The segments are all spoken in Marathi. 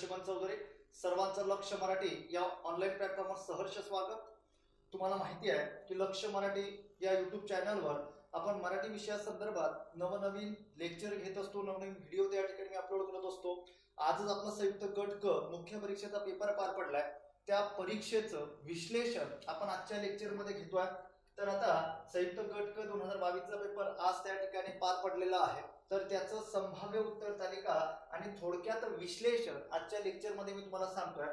शुभम चौधरी. सर्वांचं लक्ष मराठी या ऑनलाईन प्लॅटफॉर्मवर सहर्ष स्वागत. तुम्हाला माहिती आहे की लक्ष मराठी या यूट्यूब चॅनलवर आपण मराठी विषयासंदर्भात नवनवीन लेक्चर घेत असतो, नवनवीन व्हिडिओ त्या ठिकाणी मी अपलोड करत असतो. आजच आपला संयुक्त गट क मुख्य परीक्षेचा पेपर पार पडलाय. त्या परीक्षेचं विश्लेषण आपण आजच्या लेक्चरमध्ये घेतोय. तर आता संयुक्त गट क 2022चा पेपर आज त्या ठिकाणी पार पडलेला आहे. तर त्याचं संभाव्य उत्तर तालिका आणि थोडक्यात विश्लेषण आजच्या लेक्चरमध्ये मी तुम्हाला सांगतोय.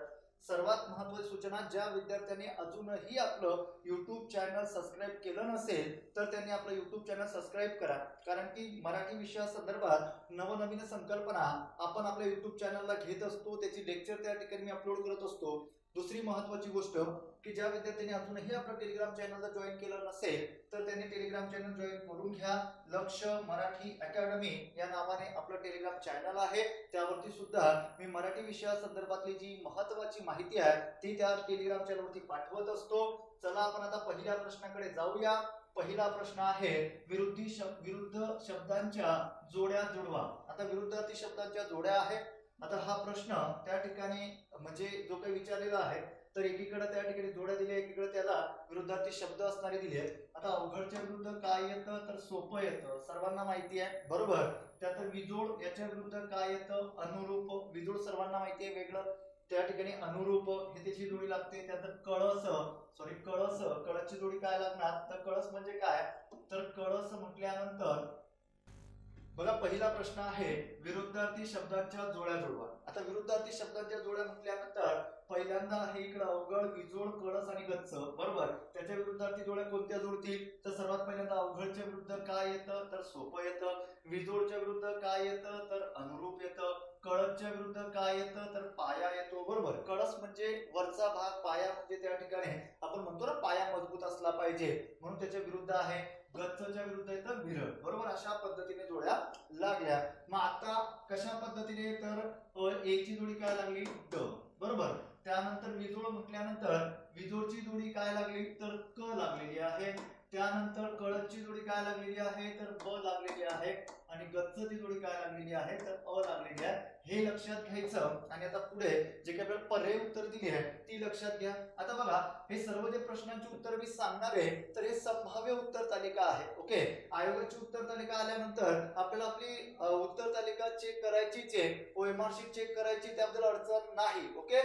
सर्वात महत्त्वाची सूचना, ज्या विद्यार्थ्यांनी अजूनही आपलं YouTube चॅनल सबस्क्राईब केलं नसेल तर त्यांनी आपलं YouTube चॅनल सबस्क्राईब करा, कारण की मराठी विषयासंदर्भात नवनवीन संकल्पना आपण आपल्या YouTube चॅनलला घेत असतो, त्याची लेक्चर त्या ठिकाणी मी अपलोड करत असतो. दुसरी महत्त्वाची गोष्ट की ज्या विद्यार्थ्यांनी अजूनही आपलं टेलिग्राम चॅनलला जॉईन केलं नसेल तर त्यांनी टेलिग्राम चॅनल जॉईन करून घ्या. लक्ष मराठी अकॅडमी या नावाने आपलं टेलिग्राम चॅनल आहे. त्यावरती सुद्धा मी मराठी विषयासंदर्भातली जी महत्त्वाची माहिती आहे ती त्या टेलिग्राम चॅनलवरती पाठवत असतो. चला आपण आता पहिल्या प्रश्नाकडे जाऊया. पहिला प्रश्न आहे विरुद्ध शब्दांच्या जोड्या जुळवा. आता विरुद्धार्थी शब्दांच्या जोड्या आहे. आता हा प्रश्न त्या ठिकाणी म्हणजे जो काही विचारलेला आहे तर एकीकडे त्या ठिकाणी जोड्या दिल्या, एकीकडे त्याला विरुद्धार्थी शब्द असणारे दिले. आता अवघडच्या विरुद्ध काय येतं तर सोपं येतं, सर्वांना माहिती आहे बरोबर. त्यात विजोड याच्या विरुद्ध काय येतं अनुरूप. विजोड सर्वांना माहिती आहे वेगळं, त्या ठिकाणी अनुरूप हे त्याची जोडी लागते. त्यात कळसची जोडी काय लागणार तर कळस म्हणजे काय तर कळस म्हटल्यानंतर बघा पहिला प्रश्न आहे विरुद्धार्थी शब्दांच्या जोड्या जुळवा. आता विरुद्धार्थी शब्दांच्या जोड्या म्हटल्यानंतर पहिल्यांदा आहे इकडे अवघड, विजोड, कळस आणि गच्च बरोबर. त्याच्या विरुद्धार्थी जोड्या कोणत्या जुळतील तर सर्वात पहिल्यांदा अवघडच्या विरुद्ध काय येतं तर सोपं येतं. विजोडच्या विरुद्ध काय येतं तर अनुरूप येतं. कळसच्या विरुद्ध काय येतं तर पाया येतो बरोबर. कळस म्हणजे वरचा भाग, पाया म्हणजे त्या ठिकाणी आपण म्हणतो ना पाया मजबूत असला पाहिजे म्हणून त्याच्या विरुद्ध आहे. गच्चच्या विरुद्ध येतं विरळ बरोबर. अशा पद्धतीने जोड्या लागल्या. मग आता कशा पद्धतीने तर ए ची जोडी काय लागली ड बरोबर. त्यानंतर विजोड म्हटल्यानंतर विजोडची जोडी काय लागली तर क लागलेली आहे. त्यानंतर कळसची जोडी काय लागलेली आहे तर ब लागलेली आहे आणि गच्चची जोडी काय लागलेली आहे तर अ लागलेली आहे. हे लक्षात घ्यायचं आणि आता पुढे जे काही आपल्याला पर्याय उत्तर दिली आहे ती लक्षात घ्या. आता बघा हे सर्व जे प्रश्नांची उत्तर मी सांगणार आहे तर हे संभाव्य उत्तर तालिका आहे. ओके, आयोगाची उत्तर तालिका आल्यानंतर आपल्याला आपली उत्तर तालिका चेक करायचीच आहे, OMR शीट चेक करायची, त्याबद्दल अडचण नाही. ओके,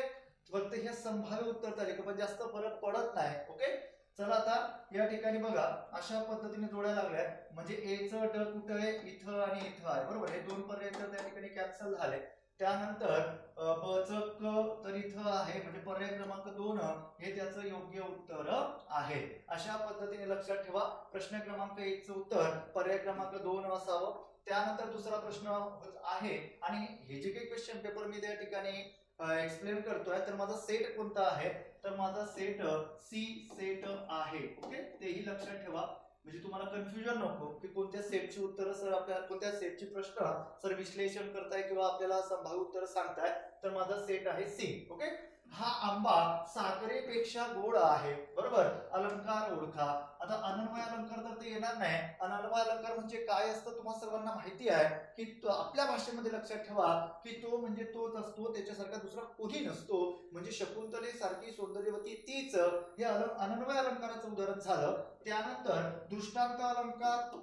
फक्त हे संभाव्य उत्तर तालिका पण जास्त फरक पडत नाही. ओके, चला आता या ठिकाणी बघा अशा पद्धतीने जोड्या लागल्या. म्हणजे ए च ड कुठे आहे इथं आणि इथं आहे बरोबर. हे दोन पर्याय तर त्या ठिकाणी कॅन्सल झाले. त्यानंतर ब च क तर इथं आहे म्हणजे पर्याय क्रमांक 2 हे त्याचं योग्य उत्तर आहे. अशा पद्धतीने लक्षात ठेवा. प्रश्न क्रमांक 1 चं उत्तर पर्याय क्रमांक 2 असावं. त्यानंतर दुसरा प्रश्न आहे आणि हे जे काही क्वेश्चन पेपर मी त्या ठिकाणी एक्सप्लेन करतोय तर माझा सेट कोणता आहे तर माझा सेट सी सेट आहे. ओके, तेही लक्षात ठेवा म्हणजे तुम्हाला कन्फ्युजन नको की कोणत्या सेटची उत्तर सर आपल्याला कोणत्या सेटची प्रश्न सर विश्लेषण करताय किंवा आपल्याला संभाव्य उत्तर सांगताय. तर माझा सेट आहे सी. ओके, हा आंबा साखरेपेक्षा गोड आहे बरोबर. अलंकार ओळखा. आता अनन्वय अलंकार तर ते येणार नाही. अनन्वय अलंकार म्हणजे काय असतं तुम्हाला सर्वांना माहिती आहे की आपल्या भाषेमध्ये लक्षात ठेवा की तो म्हणजे तोच असतो, त्याच्यासारखा दुसरा कोणी नसतो. म्हणजे शकुंतले सारखी सौंदर्यवती तीच, हे अनन्वय अलंकाराचं उदाहरण झालं. त्यानंतर दृष्टांत अलंकार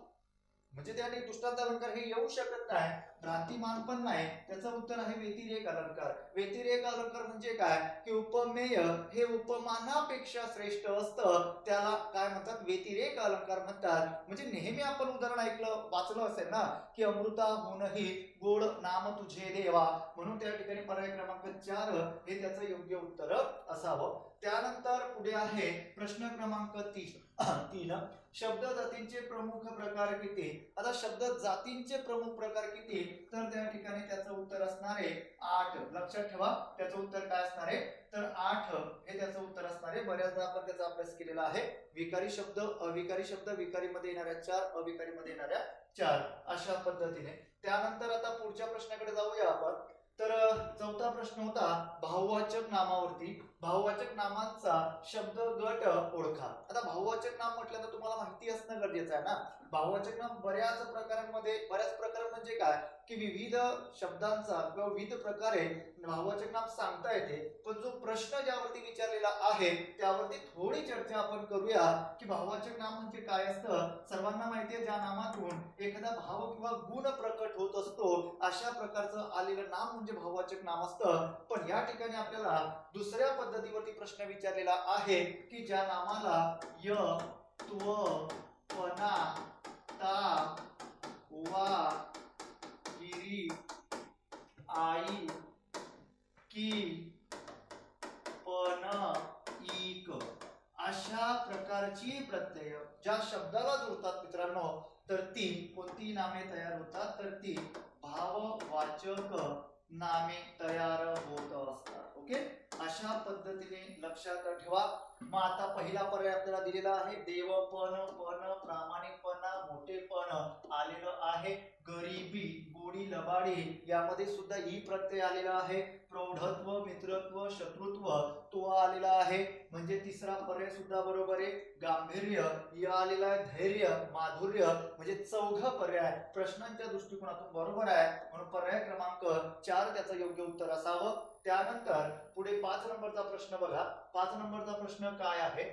म्हणजे त्याने दृष्टांत अलंकार हे येऊ शकत नाही, भ्रांतिमान पण नाही. त्याचं उत्तर आहे व्यतिरेक अलंकार. व्यतिरेक अलंकार म्हणजे काय की उपमेय हे उपमानापेक्षा श्रेष्ठ असतं, त्याला काय म्हणतात व्यतिरेक अलंकार म्हणतात. म्हणजे नेहमी आपण उदाहरण ऐकलं वाचलं असेल ना की अमृताहूनही गोड नाम तुझे देवा, म्हणून त्या ठिकाणी पर्याय क्रमांक 4 हे त्याचं योग्य उत्तर असावं. त्यानंतर पुढे आहे प्रश्न क्रमांक 3 शब्द जातींचे प्रमुख प्रकार किती. आता शब्द जातींचे प्रमुख प्रकार किती तर त्या ठिकाणी त्याचं उत्तर असणार आहे 8. लक्षात ठेवा त्याचं उत्तर काय असणार आहे तर 8 हे त्याचं उत्तर असणार आहे. बऱ्याचदा आपण त्याचा अभ्यास केलेला आहे. विकारी शब्द, अविकारी शब्द, विकारी मध्ये येणाऱ्या 4, अविकारी मध्ये येणाऱ्या 4 अशा पद्धतीने. त्यानंतर आता पुढच्या प्रश्नाकडे जाऊया आपण. तर चौथा प्रश्न होता भाववाचक नामावरती. भाववाचक नामांचा शब्द गट ओळखा. आता भाववाचक नाम म्हटलं तर तुम्हाला माहिती असणं गरजेचं आहे ना. भाववाचक नाम बऱ्याच प्रकार म्हणजे काय की विविध शब्दांचा किंवा विविध प्रकारे भाववाचक नाम सांगता येते. पण जो प्रश्न ज्यावरती विचारलेला आहे त्यावरती थोडी चर्चा आपण करूया की भाववाचक नाम म्हणजे काय असतं. सर्वांना माहिती आहे ज्या नामातून एखादा भाव किंवा गुण प्रकट होत असतो अशा प्रकारचं आलेलं नाम म्हणजे भाववाचक नाम असतं. पण या ठिकाणी आपल्याला दुसऱ्या पद्धतीवरती प्रश्न विचारलेला आहे की ज्या नामाला य, त्व, पना, ता, वा, गिरी, आई, की, पण, इक अशा प्रकारची प्रत्यय ज्या शब्दाला जोडतात मित्रांनो तर ती कोणती नामे तयार होतात तर ती भाववाचक नामे तयार होत असतात. ओके, अशा पद्धतीने लक्षात ठेवा. मग आता पहिला पर्याय आपल्याला दिलेला आहे देवपण, पण, प्रामाणिकपणा, मोठेपण आलेलं आहे. गरिबी, गोडी, लबाडी यामध्ये सुद्धा ही प्रत्यय आलेला आहे. प्रौढत्व, मित्रत्व, शत्रुत्व तो आलेला आहे. म्हणजे तिसरा पर्याय सुद्धा बरोबर आहे. गांभीर्य या आलेला आहे. धैर्य, माधुर्य म्हणजे चौथा पर्याय प्रश्नांच्या दृष्टिकोनातून बरोबर आहे. म्हणून पर्याय क्रमांक 4 त्याचं योग्य उत्तर असावं. त्यानंतर पुढे 5 नंबरचा प्रश्न बघा. 5 नंबरचा प्रश्न काय आहे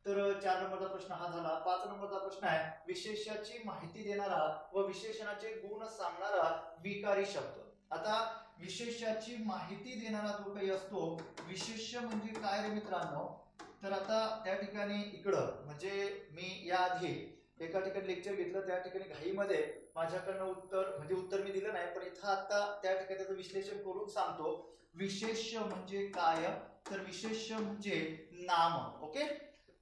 तर 4 नंबरचा प्रश्न हा झाला. 5 नंबरचा प्रश्न आहे विशेषाची माहिती देणारा व विशेषणाचे गुण सांगणारा विकारी शब्द. आता विशेषाची माहिती देणारा जो काही असतो विशेष्य म्हणजे काय रे मित्रांनो तर आता त्या ठिकाणी इकडं म्हणजे मी या आधी एका ठिकाणी लेक्चर घेतलं त्या ठिकाणी घाईमध्ये माझ्याकडनं उत्तर मी दिलं नाही पण इथं आता त्या ठिकाणी त्याचं विश्लेषण करून सांगतो. विशेष्य म्हणजे काय तर विशेष्य म्हणजे नाम. ओके,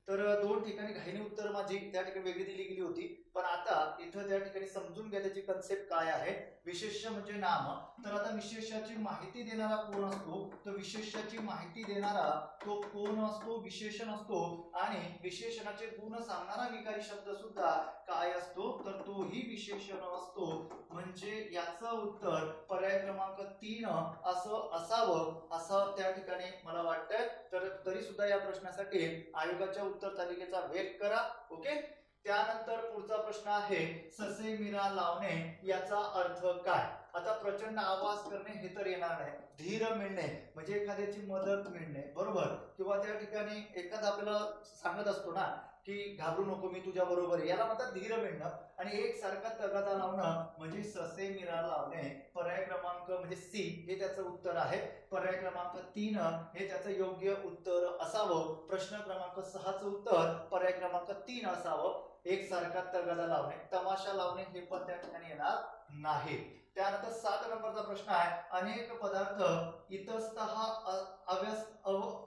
तर दोन ठिकाणी घाईने उत्तर माझी त्या ठिकाणी वेगळी दिली गेली होती पण आता इथं त्या ठिकाणी समजून घ्या त्याची कन्सेप्ट काय आहे. विशेष्य म्हणजे नाम. तर आता विशेषाची माहिती देणारा कोण असतो तर विशेषाची माहिती देणारा तो कोण असतो विशेषण असतो. आणि विशेषणाचे गुण सांगणारा विकारी शब्द सुद्धा काय असतो तर तोही विशेषण असतो. म्हणजे याचं उत्तर पर्याय क्रमांक 3 असं असावं असं त्या ठिकाणी मला वाटतंय. तर तरी सुद्धा या प्रश्नासाठी आयोगाच्या उत्तर तालिकेचा वेट करा. ओके, त्यानंतर पुढचा प्रश्न आहे ससे मिरा लावणे याचा अर्थ काय. आता प्रचंड आवाज करणे हे तर येणार नाही. धीर मिळणे म्हणजे एखाद्याची मदत मिळणे बरोबर किंवा त्या ठिकाणी एखादा आपल्याला सांगत असतो ना की घाबरू नको मी तुझ्या बरोबर आहे याला म्हणतात धीर मिळणं. आणि एक सारखा तगादा लावणं म्हणजे ससे मिरा लावणे. पर्याय क्रमांक म्हणजे सी हे त्याचं उत्तर आहे. पर्याय क्रमांक 3 हे त्याचं योग्य उत्तर असावं. प्रश्न क्रमांक 6 चं उत्तर पर्याय क्रमांक 3 असावं. एक सारखा तगादा लावणे तमाशा लावणे हे पण त्या ठिकाणी येणार नाही. त्यानंतर 7 नंबरचा प्रश्न आहे अनेक पदार्थ इतस्तः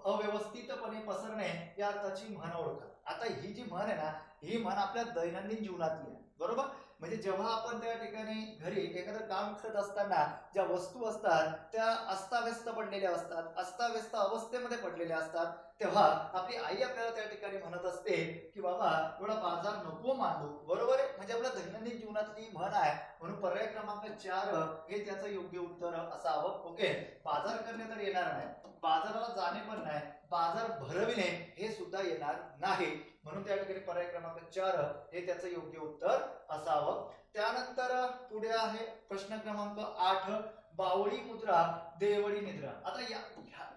अव्यवस्थितपणे पसरणे या अर्थाची म्हण ओळखा. आता ही जी म्हण आहे ना ही म्हण आपल्या दैनंदिन जीवनातली आहे बरोबर. म्हणजे जेव्हा आपण त्या ठिकाणी घरी एखादं काम करत असताना ज्या वस्तू असतात त्या अस्ताव्यस्त पडलेल्या असतात अस्ताव्यस्त अवस्थेमध्ये पडलेल्या असतात तेव्हा आपली आई आपल्याला त्या ठिकाणी म्हणत असते की बाबा एवढा बाजार नको मांडू बरोबर आहे. म्हणजे आपल्या दैनंदिन जीवनातली म्हण आहे. म्हणून पर्याय क्रमांक 4 हे त्याचं योग्य उत्तर असावं. ओके, बाजार करणे तर येणार नाही बाजाराला जाणे पण नाही बाजार भरविणे हे सुद्धा येणार नाही. म्हणून त्या ठिकाणी पर्याय क्रमांक 4 हे त्याचं योग्य उत्तर असावं. त्यानंतर पुढे आहे प्रश्न क्रमांक 8 बावळी मुद्रा देवळी निद्रा. आता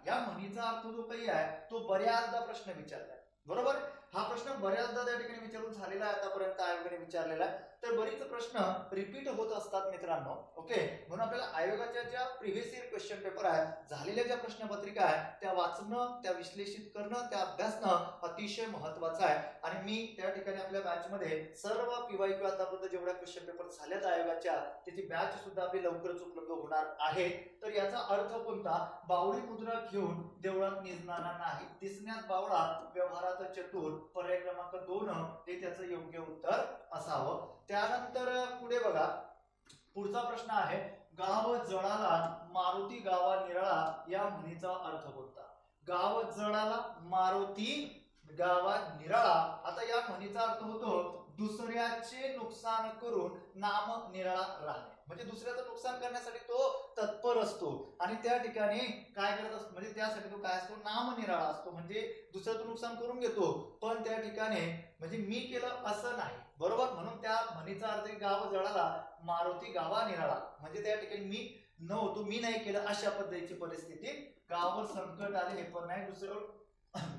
या म्हणीचा अर्थ जो काही आहे तो बऱ्याचदा प्रश्न विचारलाय बरोबर. हा प्रश्न बऱ्याचदा त्या ठिकाणी विचारून झालेला आहे आतापर्यंत आयोगाने विचारलेला आहे. तर बरीच प्रश्न रिपीट होत असतात मित्रांनो. ओके, म्हणून आपल्याला आयोगाच्या ज्या प्रिव्हियस इयर क्वेश्चन पेपर आहे झालेल्या ज्या प्रश्नपत्रिका आहे त्या वाचणं त्या विश्लेषित करणं त्या अभ्यासणं अतिशय महत्वाचं आहे. आणि मी त्या ठिकाणी आपल्या बॅच मध्ये सर्व पीवायक्यू आतापर्यंत जेवढ्या क्वेश्चन पेपर झाल्यात आयोगाच्या त्याची बॅच सुद्धा आपली लवकरच उपलब्ध होणार आहे. तर याचा अर्थ कोणता बावळी मुद्रा घेऊन देवळात निजणारा नाही दिसण्यात बावळा व्यवहारात चतुर. पर्याय क्रमांक 2 हे त्याचं योग्य उत्तर असावं. त्यानंतर पुढे बघा पुढचा प्रश्न आहे गाव जळाला मारुती गावा निराळा या म्हणीचा अर्थ कोणता. गाव जळाला मारुती गावा निराळा. आता या म्हणीचा अर्थ होतो दुसऱ्याचे नुकसान करून नाम निराळा राहणे. म्हणजे दुसऱ्याचं नुकसान करण्यासाठी तो तत्पर असतो आणि त्या ठिकाणी काय करत असतो म्हणजे त्यासाठी तो काय असतो नामनिराळा असतो म्हणजे दुसऱ्याचं नुकसान करून घेतो पण त्या ठिकाणी म्हणजे मी केलं असं नाही बरोबर म्हणून त्या म्हणीचा अर्थ गाव जळाला मारुती गावा निराळा म्हणजे त्या ठिकाणी मी नव्हतो मी नाही केलं अशा पद्धतीची परिस्थिती गावावर संकट आले हे पण नाही दुसरं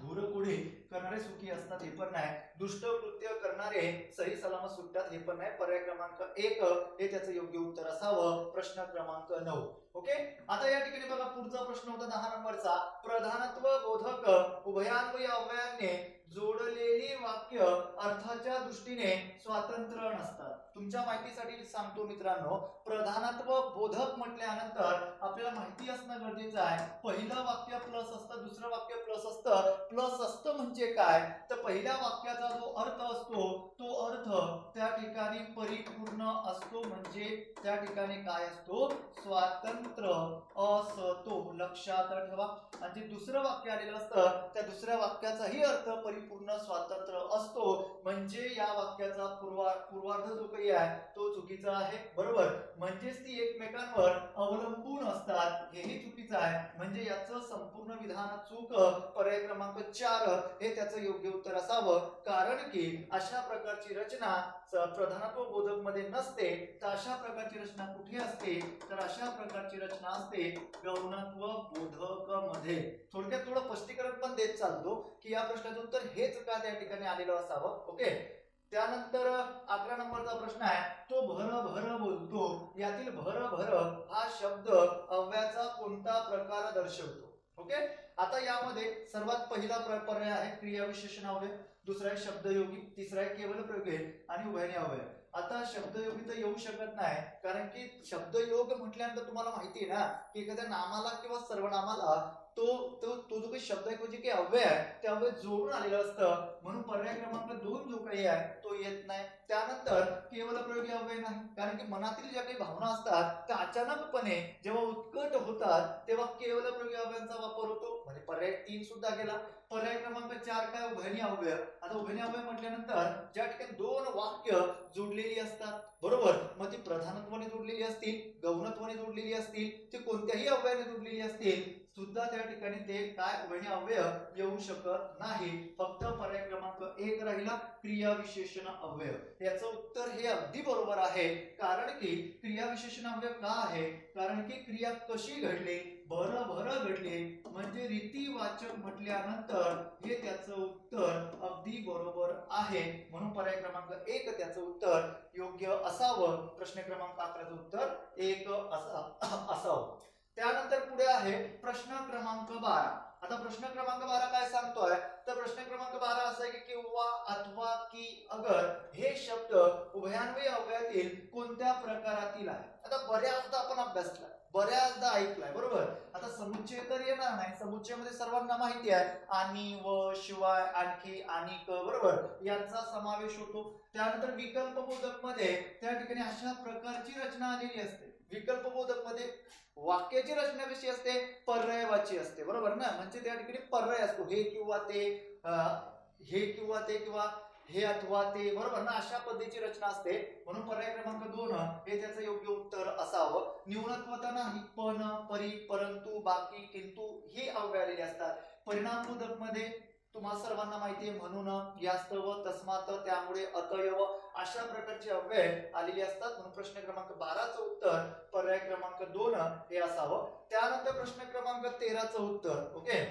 घोरपुढे करणारे सुखी असतात हे पण नाही दुष्ट कृत्य करणारे सही सलामत सुटतात हे पण नाही पर्याय क्रमांक 1 हे त्याचं योग्य उत्तर असावं प्रश्न क्रमांक 9 ओके आता या ठिकाणी बघा पुढचा प्रश्न होता 10 नंबरचा प्रधानत्व बोधक उभयान्वयी अव्ययाने जोडलेली वाक्य अर्थाच्या दृष्टीने स्वतंत्र नसतात तुमच्या माहितीसाठी सांगतो मित्रांनो प्रधानत्व बोधक म्हटल्यानंतर आपल्याला माहिती असणं गरजेचं आहे पहिलं वाक्य प्लस असतं दुसरं वाक्य प्लस असतं म्हणजे काय तर पहिल्या वाक्याचा जो अर्थ असतो तो अर्थ त्या ठिकाणी परिपूर्ण असतो म्हणजे त्या ठिकाणी काय असतो स्वातंत्र्य असतो लक्षात ठेवा आणि जे दुसरं वाक्य आलेलं असतं त्या दुसऱ्या वाक्याचाही अर्थ परिपूर्ण स्वातंत्र्य असतो म्हणजे या वाक्याचा पूर्वार्ध जो काही आहे तो चुकीचा आहे बरोबर म्हणजेच ती एकमेकांवर अवलंबून असतात हेही चुकीचं आहे म्हणजे याचं संपूर्ण विधान चूक पर्याय क्रमांक 4 हे त्याचं योग्य उत्तर असावं कारण की अशा प्रकारची रचना प्रधानत्व बोधक मध्ये नसते तर अशा प्रकारची रचना कुठे असते तर अशा प्रकारची रचना असते गौणत्व बोधक मध्ये थोडक्यात थोडं स्पष्टीकरण पण देत चालतो की या प्रश्नाचं उत्तर हेच का त्या ठिकाणी आलेलं असावं ओके त्यानंतर 11 नंबरचा प्रश्न आहे तो भर बोलतो यातील भर हा शब्द अव्ययाचा कोणता प्रकार दर्शवतो ओके आता यामध्ये सर्वात पहिला पर्याय आहे क्रियाविशेषण अव्यय दुसरा आहे शब्दयोगी तिसरा आहे केवल प्रयोगी आणि उभयनिष्ठ अव्यय आता शब्दयोगी तर येऊ शकत नाही कारण की शब्दयोग म्हटल्यानंतर तुम्हाला माहिती आहे ना की एखाद्या नामाला किंवा सर्वनामाला तो जो काही शब्द आहे म्हणजे काही अव्यय आहे ते अव्यय जोडून आलेलं असतं म्हणून पर्याय क्रमांक 2 जो काही आहे तो येत नाही त्यानंतर केवल प्रयोगी अव्यय नाही कारण की मनातील ज्या काही भावना असतात त्या अचानकपणे जेव्हा उत्कट होतात तेव्हा केवल प्रयोगी अव्ययांचा वापर होतो म्हणजे पर्याय 3 सुद्धा गेला पर्याय क्रमांक 4 काय उभयनिष्ठ अव्यय आता उभयनिष्ठ अव्यय म्हटल्यानंतर ज्या ठिकाणी दोन वाक्य जोडलेली असतात बरोबर मग ती प्रधानत्वाने जोडलेली असतील गौणत्वाने जोडलेली असतील ते कोणत्याही अव्ययाने जोडलेली असतील सुद्धा त्या ठिकाणी ते काय उभयनिष्ठ अव्यय येऊ शकत नाही फक्त पर्याय क्रमांक 1 राहिला क्रियाविशेषण अव्यय याचं उत्तर हे अगदी बरोबर आहे कारण की क्रियाविशेषण अव्यय का आहे कारण की क्रिया कशी घडली भर घडली म्हणजे रीतिवाचक म्हटल्यानंतर हे त्याचं उत्तर अगदी बरोबर आहे म्हणून पर्याय क्रमांक 1 त्याचं उत्तर योग्य असावं प्रश्न क्रमांक 11चं उत्तर 1 असावं त्यानंतर पुढे आहे प्रश्न क्रमांक 12 आता प्रश्न क्रमांक 12 काय सांगतोय तर प्रश्न क्रमांक 12 असा आहे की किंवा अथवा की अगर हे शब्द उभयान्वयी अव्ययातील कोणत्या प्रकारातील आहे आता बऱ्याचदा आपण अभ्यासला बऱ्याचदा ऐकलाय बरोबर आता समुच्चय तर येणार नाही समुच्चयामध्ये सर्वांना माहिती आहे आणि व शिवाय आणखी आणि क बरोबर यांचा समावेश होतो त्यानंतर विकल्प बोधक मध्ये त्या ठिकाणी अशा प्रकारची रचना आलेली असते विकल्प बोधक मध्ये वाक्याची रचना कशी असते पर्यायवाची असते बरोबर ना म्हणजे त्या ठिकाणी पर्याय असतो हे किंवा ते किंवा हे अथवा ते बरोबर ना अशा पद्धतीची रचना असते म्हणून पर्याय क्रमांक 2 हे त्याचं योग्य उत्तर असावं न्यूनत्वता नाही पण परी परंतु बाकी किंतु हे अव्यय आलेले असतात परिणाम बोधक मध्ये तुम्हाला सर्वांना माहिती आहे म्हणून यास्तव तस्मात त्यामुळे अतयव अशा प्रकारचे अव्यय आलेले असतात म्हणून प्रश्न क्रमांक 12चं उत्तर पर्याय क्रमांक 2 हे असावं त्यानंतर प्रश्न क्रमांक 13चं उत्तर ओके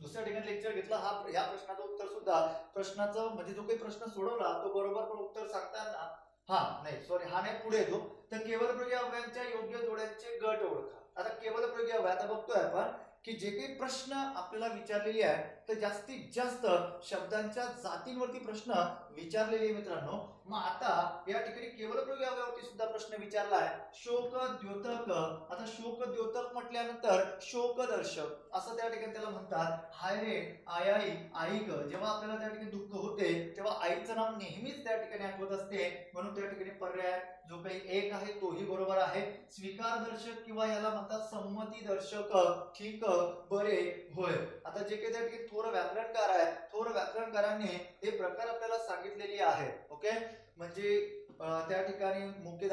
दुसऱ्या ठिकाणी लेक्चर घेतला या प्रश्नाचं उत्तर सुद्धा प्रश्नाचं म्हणजे जो काही प्रश्न सोडवला तो बरोबर पण उत्तर सांगताना हा नाही पुढे येतो तर केवल प्रयोगी अव्ययांच्या योग्य जोड्यांचे गट ओळखा आता केवल प्रयोगी अव्यय आता बघतोय आपण की जे काही प्रश्न आपल्याला विचारलेले आहे तर जास्तीत जास्त शब्दांच्या जातींवरती प्रश्न विचारलेले मित्रांनो मग आता या ठिकाणी केवल प्रयोगी अव्ययावरती सुद्धा प्रश्न विचारला आहे शोक द्योतक आता शोक द्योतक म्हटल्यानंतर शोकदर्शक असं त्या ठिकाणी त्याला म्हणतात हाय रे आई ऐक जेव्हा आपल्याला त्या ठिकाणी दुःख होते तेव्हा आईचं नाव नेहमीच त्या ठिकाणी आठवत असते म्हणून त्या ठिकाणी पर्याय जो काही 1 आहे तोही बरोबर आहे स्वीकार दर्शक किंवा याला म्हणतात संमती दर्शक ठीक बरे होय आता जे काही त्या ठिकाणी थोर व्याकरणकार आहे थोर व्याकरणकारांनी हे प्रकार आपल्याला सांगितलेले आहे ओके म्हणजे त्या ठिकाणी मुके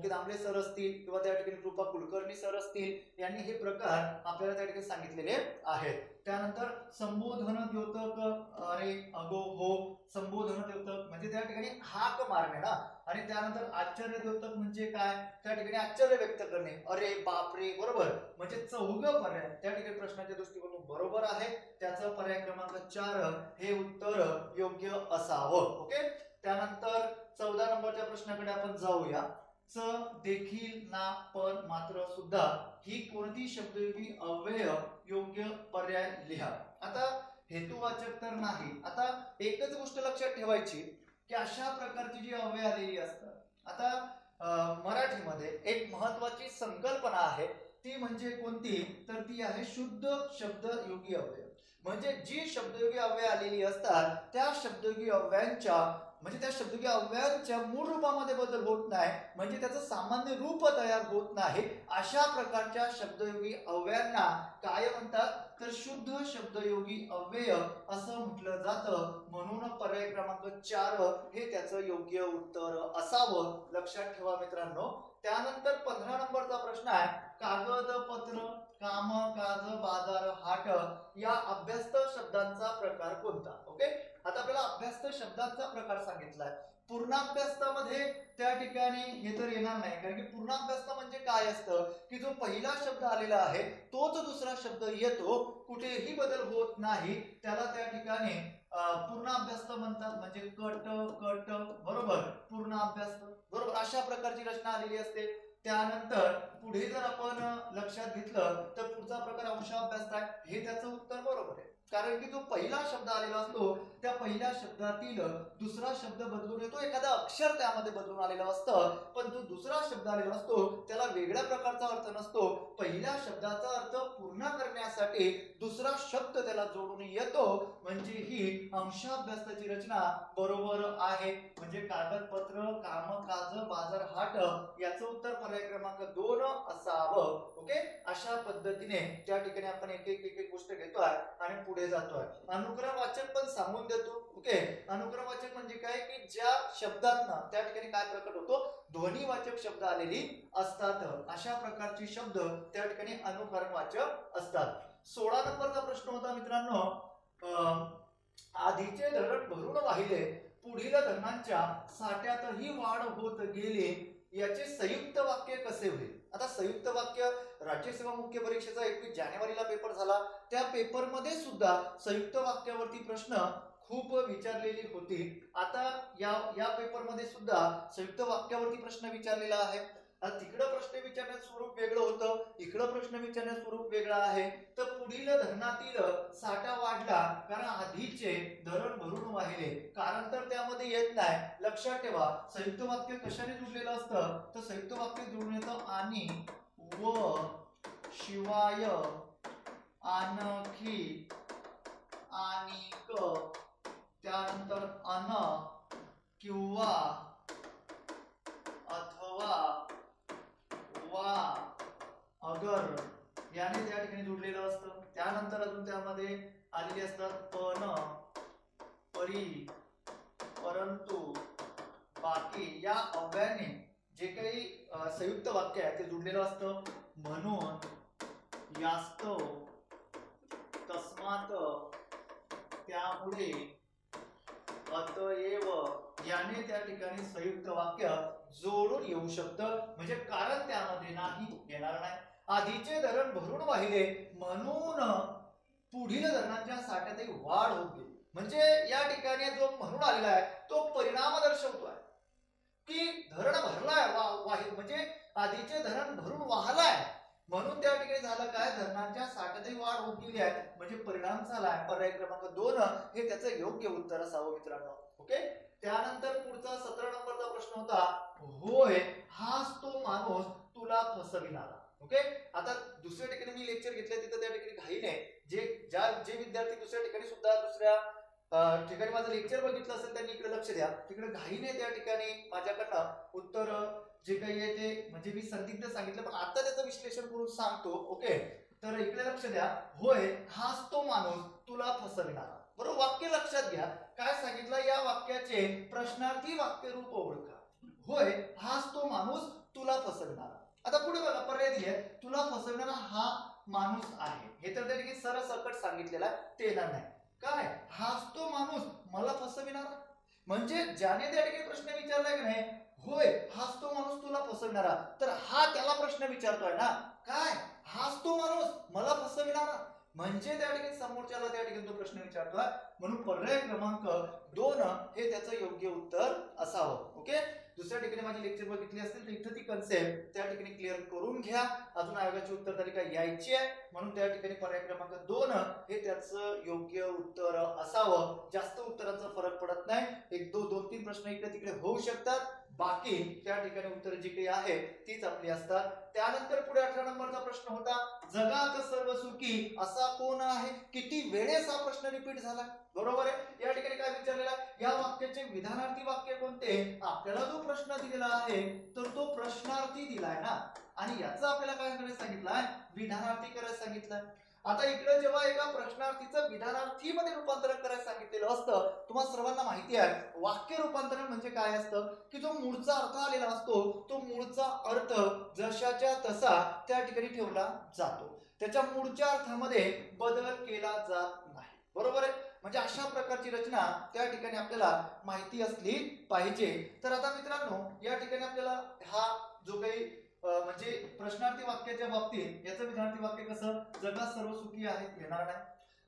दामले सर असतील किंवा त्या ठिकाणी कृपा कुलकर्णी सर असतील यांनी हे प्रकार आपल्याला त्या ठिकाणी सांगितलेले आहेत. त्यानंतर संबोधन द्योतक, अरे अगो हो, संबोधन द्योतक म्हणजे त्या ठिकाणी हाक मारणे ना. आणि त्यानंतर आश्चर्य द्योतक म्हणजे काय, त्या ठिकाणी आश्चर्य व्यक्त करणे, अरे बापरे, बरोबर, म्हणजे चौघं पर्याय त्या ठिकाणी प्रश्नाच्या दृष्टिकोनातून बरोबर आहे. त्याचं पर्याय क्रमांक 4 हे उत्तर योग्य असावं. ओके. त्यानंतर 14 नंबरच्या प्रश्नाकडे आपण जाऊया. च, देखील, ना, पण, मात्र, सुद्धा ही कोणती शब्दयोगी अव्यय योग्य पर्याय लिहा. आता हेतुवाचक तर नाही. आता एकच गोष्ट लक्षात ठेवायची की अशा प्रकारची जी अव्यय आलेली असतात, आता मराठीमध्ये एक महत्वाची संकल्पना आहे, ती म्हणजे कोणती, तर ती आहे शुद्ध शब्दयोगी अव्यय. म्हणजे जी शब्दयोगी अव्यय आलेली असतात त्या शब्दयोगी अव्ययांच्या म्हणजे त्या शब्दयोगी अव्ययांच्या मूळ रूपामध्ये बदल होत नाही, म्हणजे त्याचं सामान्य रूप तयार होत नाही. अशा प्रकारच्या शब्दयोगी अव्ययांना काय म्हणतात, तर शुद्ध शब्दयोगी अव्यय असं म्हटलं जातं. म्हणून पर्याय क्रमांक 4 हे त्याचं योग्य उत्तर असावं. लक्षात ठेवा मित्रांनो. त्यानंतर 15 नंबरचा प्रश्न आहे, कागद, पत्र, काम, काज, बाजार, हाट या अभ्यस्त शब्दांचा प्रकार कोणता. ओके. आता आपल्याला अभ्यस्त शब्दांचा प्रकार सांगितलाय. पूर्णाभ्यस्तामध्ये त्या ठिकाणी हे तर येणार नाही, कारण की पूर्णाभ्यस्त म्हणजे काय असतं की जो पहिला शब्द आलेला आहे तोच दुसरा शब्द येतो, कुठेही बदल होत नाही, त्याला त्या ठिकाणी पूर्णाभ्यस्त म्हणतात. म्हणजे कट, कट, बरोबर, पूर्णाभ्यस्त, बरोबर, अशा प्रकारची रचना आलेली असते. त्यानंतर पुढे जर आपण लक्षात घेतलं तर पुढचा प्रकार अंशाभ्यस्त आहे. हे त्याचं उत्तर बरोबर आहे, कारण की जो पहिला शब्द आलेला असतो त्या पहिल्या शब्दातील दुसरा शब्द बदलून येतो, एखादा अक्षर त्यामध्ये बदलून आलेलं असतं, पण जो दुसरा शब्द आलेला असतो त्याला वेगळ्या प्रकारचा अर्थ नसतो. पहिल्या शब्दाचा अर्थ पूर्ण करण्यासाठी दुसरा शब्द त्याला जोडून येतो, म्हणजे ही अंशाभ्यस्ताची रचना बरोबर आहे. म्हणजे कागदपत्र, काम, काज, बाजार, हाट याचं उत्तर पर्याय क्रमांक 2 असावं. ओके. अशा पद्धतीने त्या ठिकाणी आपण एक एक गोष्ट घेतोय आणि पुढे जातोय. अनुक्रमवाचक पण सांगून देतो. ओके. अनुक्रमवाचक म्हणजे काय की ज्या शब्दांना त्या ठिकाणी काय प्रकट होतो, ध्वनिवाचक शब्द आलेली असतात, अशा प्रकारचे शब्द त्या ठिकाणी अनुक्रमवाचक असतात. 16 नंबरचा प्रश्न होता मित्रांनो, आधीचे धरण भरून वाहिले, पुढील धरणांच्या साठ्यातही वाढ होत गेली, याचे संयुक्त वाक्य कसे होईल. आता संयुक्त वाक्य राज्यसेवा मुख्य परीक्षेचा 21 जानेवारीला पेपर झाला, त्या पेपर मध्ये सुद्धा संयुक्त वाक्यावरती प्रश्न खूप विचारलेली होती. आता या पेपर मध्ये सुद्धा संयुक्त वाक्यावरती प्रश्न विचारलेला आहे. तिकडं प्रश्न विचारण्याचं स्वरूप वेगळं होतं, इकडं प्रश्न विचारण्याचं स्वरूप वेगळं आहे. तर पुढील धरणातील साठा वाढला कारण आधीचे धरण भरून वाहिले, कारण तर त्यामध्ये येत नाही. लक्षात ठेवा, संयुक्त वाक्य कशाने जुळलेलं असतं, तर संयुक्त वाक्य जुळून येतं आणि, व, शिवाय, आणखी, आणिक, त्यानंतर अन, किंवा, अथवा, वा, अगर याने त्या ठिकाणी जुळलेलं असतं. त्यानंतर अजून त्यामध्ये आलेली असतात पण, परी, परंतु, बाकी या अव्ययाने जे काही संयुक्त वाक्य आहे ते जुळलेलं असतं. म्हणून, यास्तव, तस्मात, त्यामुळे, अतएव याने त्या ठिकाणी संयुक्त वाक्य जोडून येऊ शकतं. म्हणजे कारण त्यामध्ये नाही येणार नाही. आधीचे धरण भरून वाहिले म्हणून पुढील धरणांच्या साठ्यातही वाढ होत गेली, म्हणजे या ठिकाणी जो म्हणून आलेला आहे तो परिणाम दर्शवतोय की धरण भरलाय, म्हणजे आधीचे धरण भरून वाहलाय, म्हणून त्या ठिकाणी झालं काय, धरणांच्या साठ्यातही वाढ होत गेली आहे, म्हणजे परिणाम झालाय. पर्याय क्रमांक 2 हे त्याचं योग्य उत्तर असावं मित्रांनो. ओके. त्यानंतर पुढचा 17 नंबरचा प्रश्न होता, होय हाच तो माणूस तुला फसविणारा. ओके. आता दुसऱ्या ठिकाणी मी लेक्चर घेतलंय तिथं त्या ठिकाणी घाई नाही, जे विद्यार्थी दुसऱ्या ठिकाणी सुद्धा दुसऱ्या ठिकाणी माझं लेक्चर बघितलं असेल त्यांनी इकडे लक्ष द्या. तिकडे घाईने त्या ठिकाणी माझ्याकडनं उत्तर जे काही आहे ते म्हणजे मी संदिग्ध सांगितलं, पण आता त्याचं विश्लेषण करून सांगतो. ओके. तर इकडे लक्ष द्या, होय हाच तो माणूस तुला फसविणारा. बरोबर, वाक्य लक्षात घ्या. काय सांगितलं, या वाक्याचे प्रश्नार्थी वाक्य रूप ओळखा. होय हाच तो माणूस तुला फसविणारा. आता पुढे बघा पर्याय दिले, तुला फसविणारा हा माणूस आहे. हे तर त्या ठिकाणी सरसकट सांगितलेला आहे, ते येणार नाही. काय हाच तो माणूस मला फसविणारा, म्हणजे ज्याने त्या ठिकाणी प्रश्न विचारलाय की नाही, होय हाच तो माणूस तुला फसविणारा, तर हा त्याला प्रश्न विचारतोय ना, काय हाच तो माणूस मला फसविणारा, म्हणजे त्या ठिकाणी समोरच्याला त्या ठिकाणी तो प्रश्न विचारतोय. म्हणून पर्याय क्रमांक 2 हे त्याचं योग्य उत्तर असावं. ओके, दुसऱ्या ठिकाणी माझी लेक्चर बघितली असतील तर इथं ती कन्सेप्ट त्या ठिकाणी क्लिअर करून घ्या. अजून आयोगाची उत्तर तालिका यायची आहे, म्हणून त्या ठिकाणी पर्याय क्रमांक 2 हे त्याचं योग्य उत्तर असावं. जास्त उत्तरांचा फरक पडत नाही, 1 2 3 प्रश्न इकडे तिकडे होऊ शकतात, बाकी त्या ठिकाणी उत्तर जी काही आहे तीच आपली असतात. त्यानंतर पुढे 18 नंबरचा प्रश्न होता, जगात सर्व सुखी असा कोण आहे. किती वेळेस हा प्रश्न रिपीट झाला, बरोबर आहे. या ठिकाणी काय विचारलेला, या वाक्याचे विधानार्थी वाक्य कोणते. आपल्याला जो प्रश्न दिलेला आहे तर तो प्रश्नार्थी दिलाय ना, आणि याचा आपल्याला काय करायचं सांगितलंय, विधानार्थी करायला सांगितलंय. आता इकडे जेव्हा एका प्रश्नार्थीचं विधानार्थी मध्ये रूपांतरण करायला सांगितलेलं असतं, तुम्हाला सर्वांना माहिती आहे वाक्य रूपांतरण म्हणजे काय असतं, की जो मूळचा अर्थ आलेला असतो तो मूळचा अर्थ जशाच्या तसा त्या ठिकाणी ठेवला जातो, त्याच्या मूळच्या अर्थामध्ये बदल केला जात नाही, बरोबर आहे. म्हणजे अशा प्रकारची रचना त्या ठिकाणी आपल्याला माहिती असली पाहिजे. तर आता मित्रांनो या ठिकाणी आपल्याला हा जो काही म्हणजे प्रश्नार्थी वाक्याच्या बाबतीत याचं विधानार्थी वाक्य कसं, जगात सर्व सुखी आहेत येणार नाही,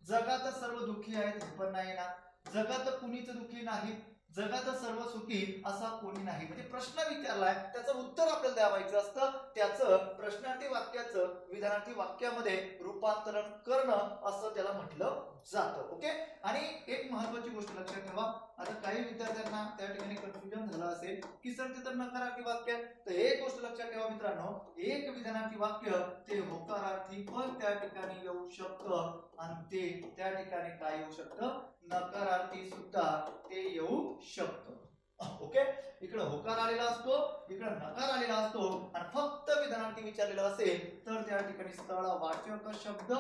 जगात सर्व दुःखी आहेत हे पण नाही येणार, जगात कुणीच दुःखी नाही, जगात सर्व सुखी असा कोणी नाही. म्हणजे प्रश्न विचारलाय त्याचं उत्तर आपल्याला द्यावायचं असतं, त्याचं प्रश्नार्थी वाक्याचं विधानार्थी वाक्यामध्ये रूपांतरण करणं असं त्याला म्हटलं जातं. ओके, आणि एक महत्वाची गोष्ट लक्षात ठेवा, आता काही विद्यार्थ्यांना त्या ठिकाणी कन्फ्युजन झालं असेल की सर ते तर नकारार्थी वाक्य, तर एक गोष्ट लक्षात ठेवा मित्रांनो, एक विधानार्थी वाक्य ते होकारार्थी पण त्या ठिकाणी येऊ शकतं, आणि ते त्या ठिकाणी काय येऊ शकतं, नकारार्थी सुद्धा ते येऊ शकतं. ओके, इकडे होकार आलेला असतो, इकडे नकार आलेला असतो, आणि फक्त विधानार्थी विचारलेला असेल तर त्या ठिकाणी स्थळवाचक शब्द,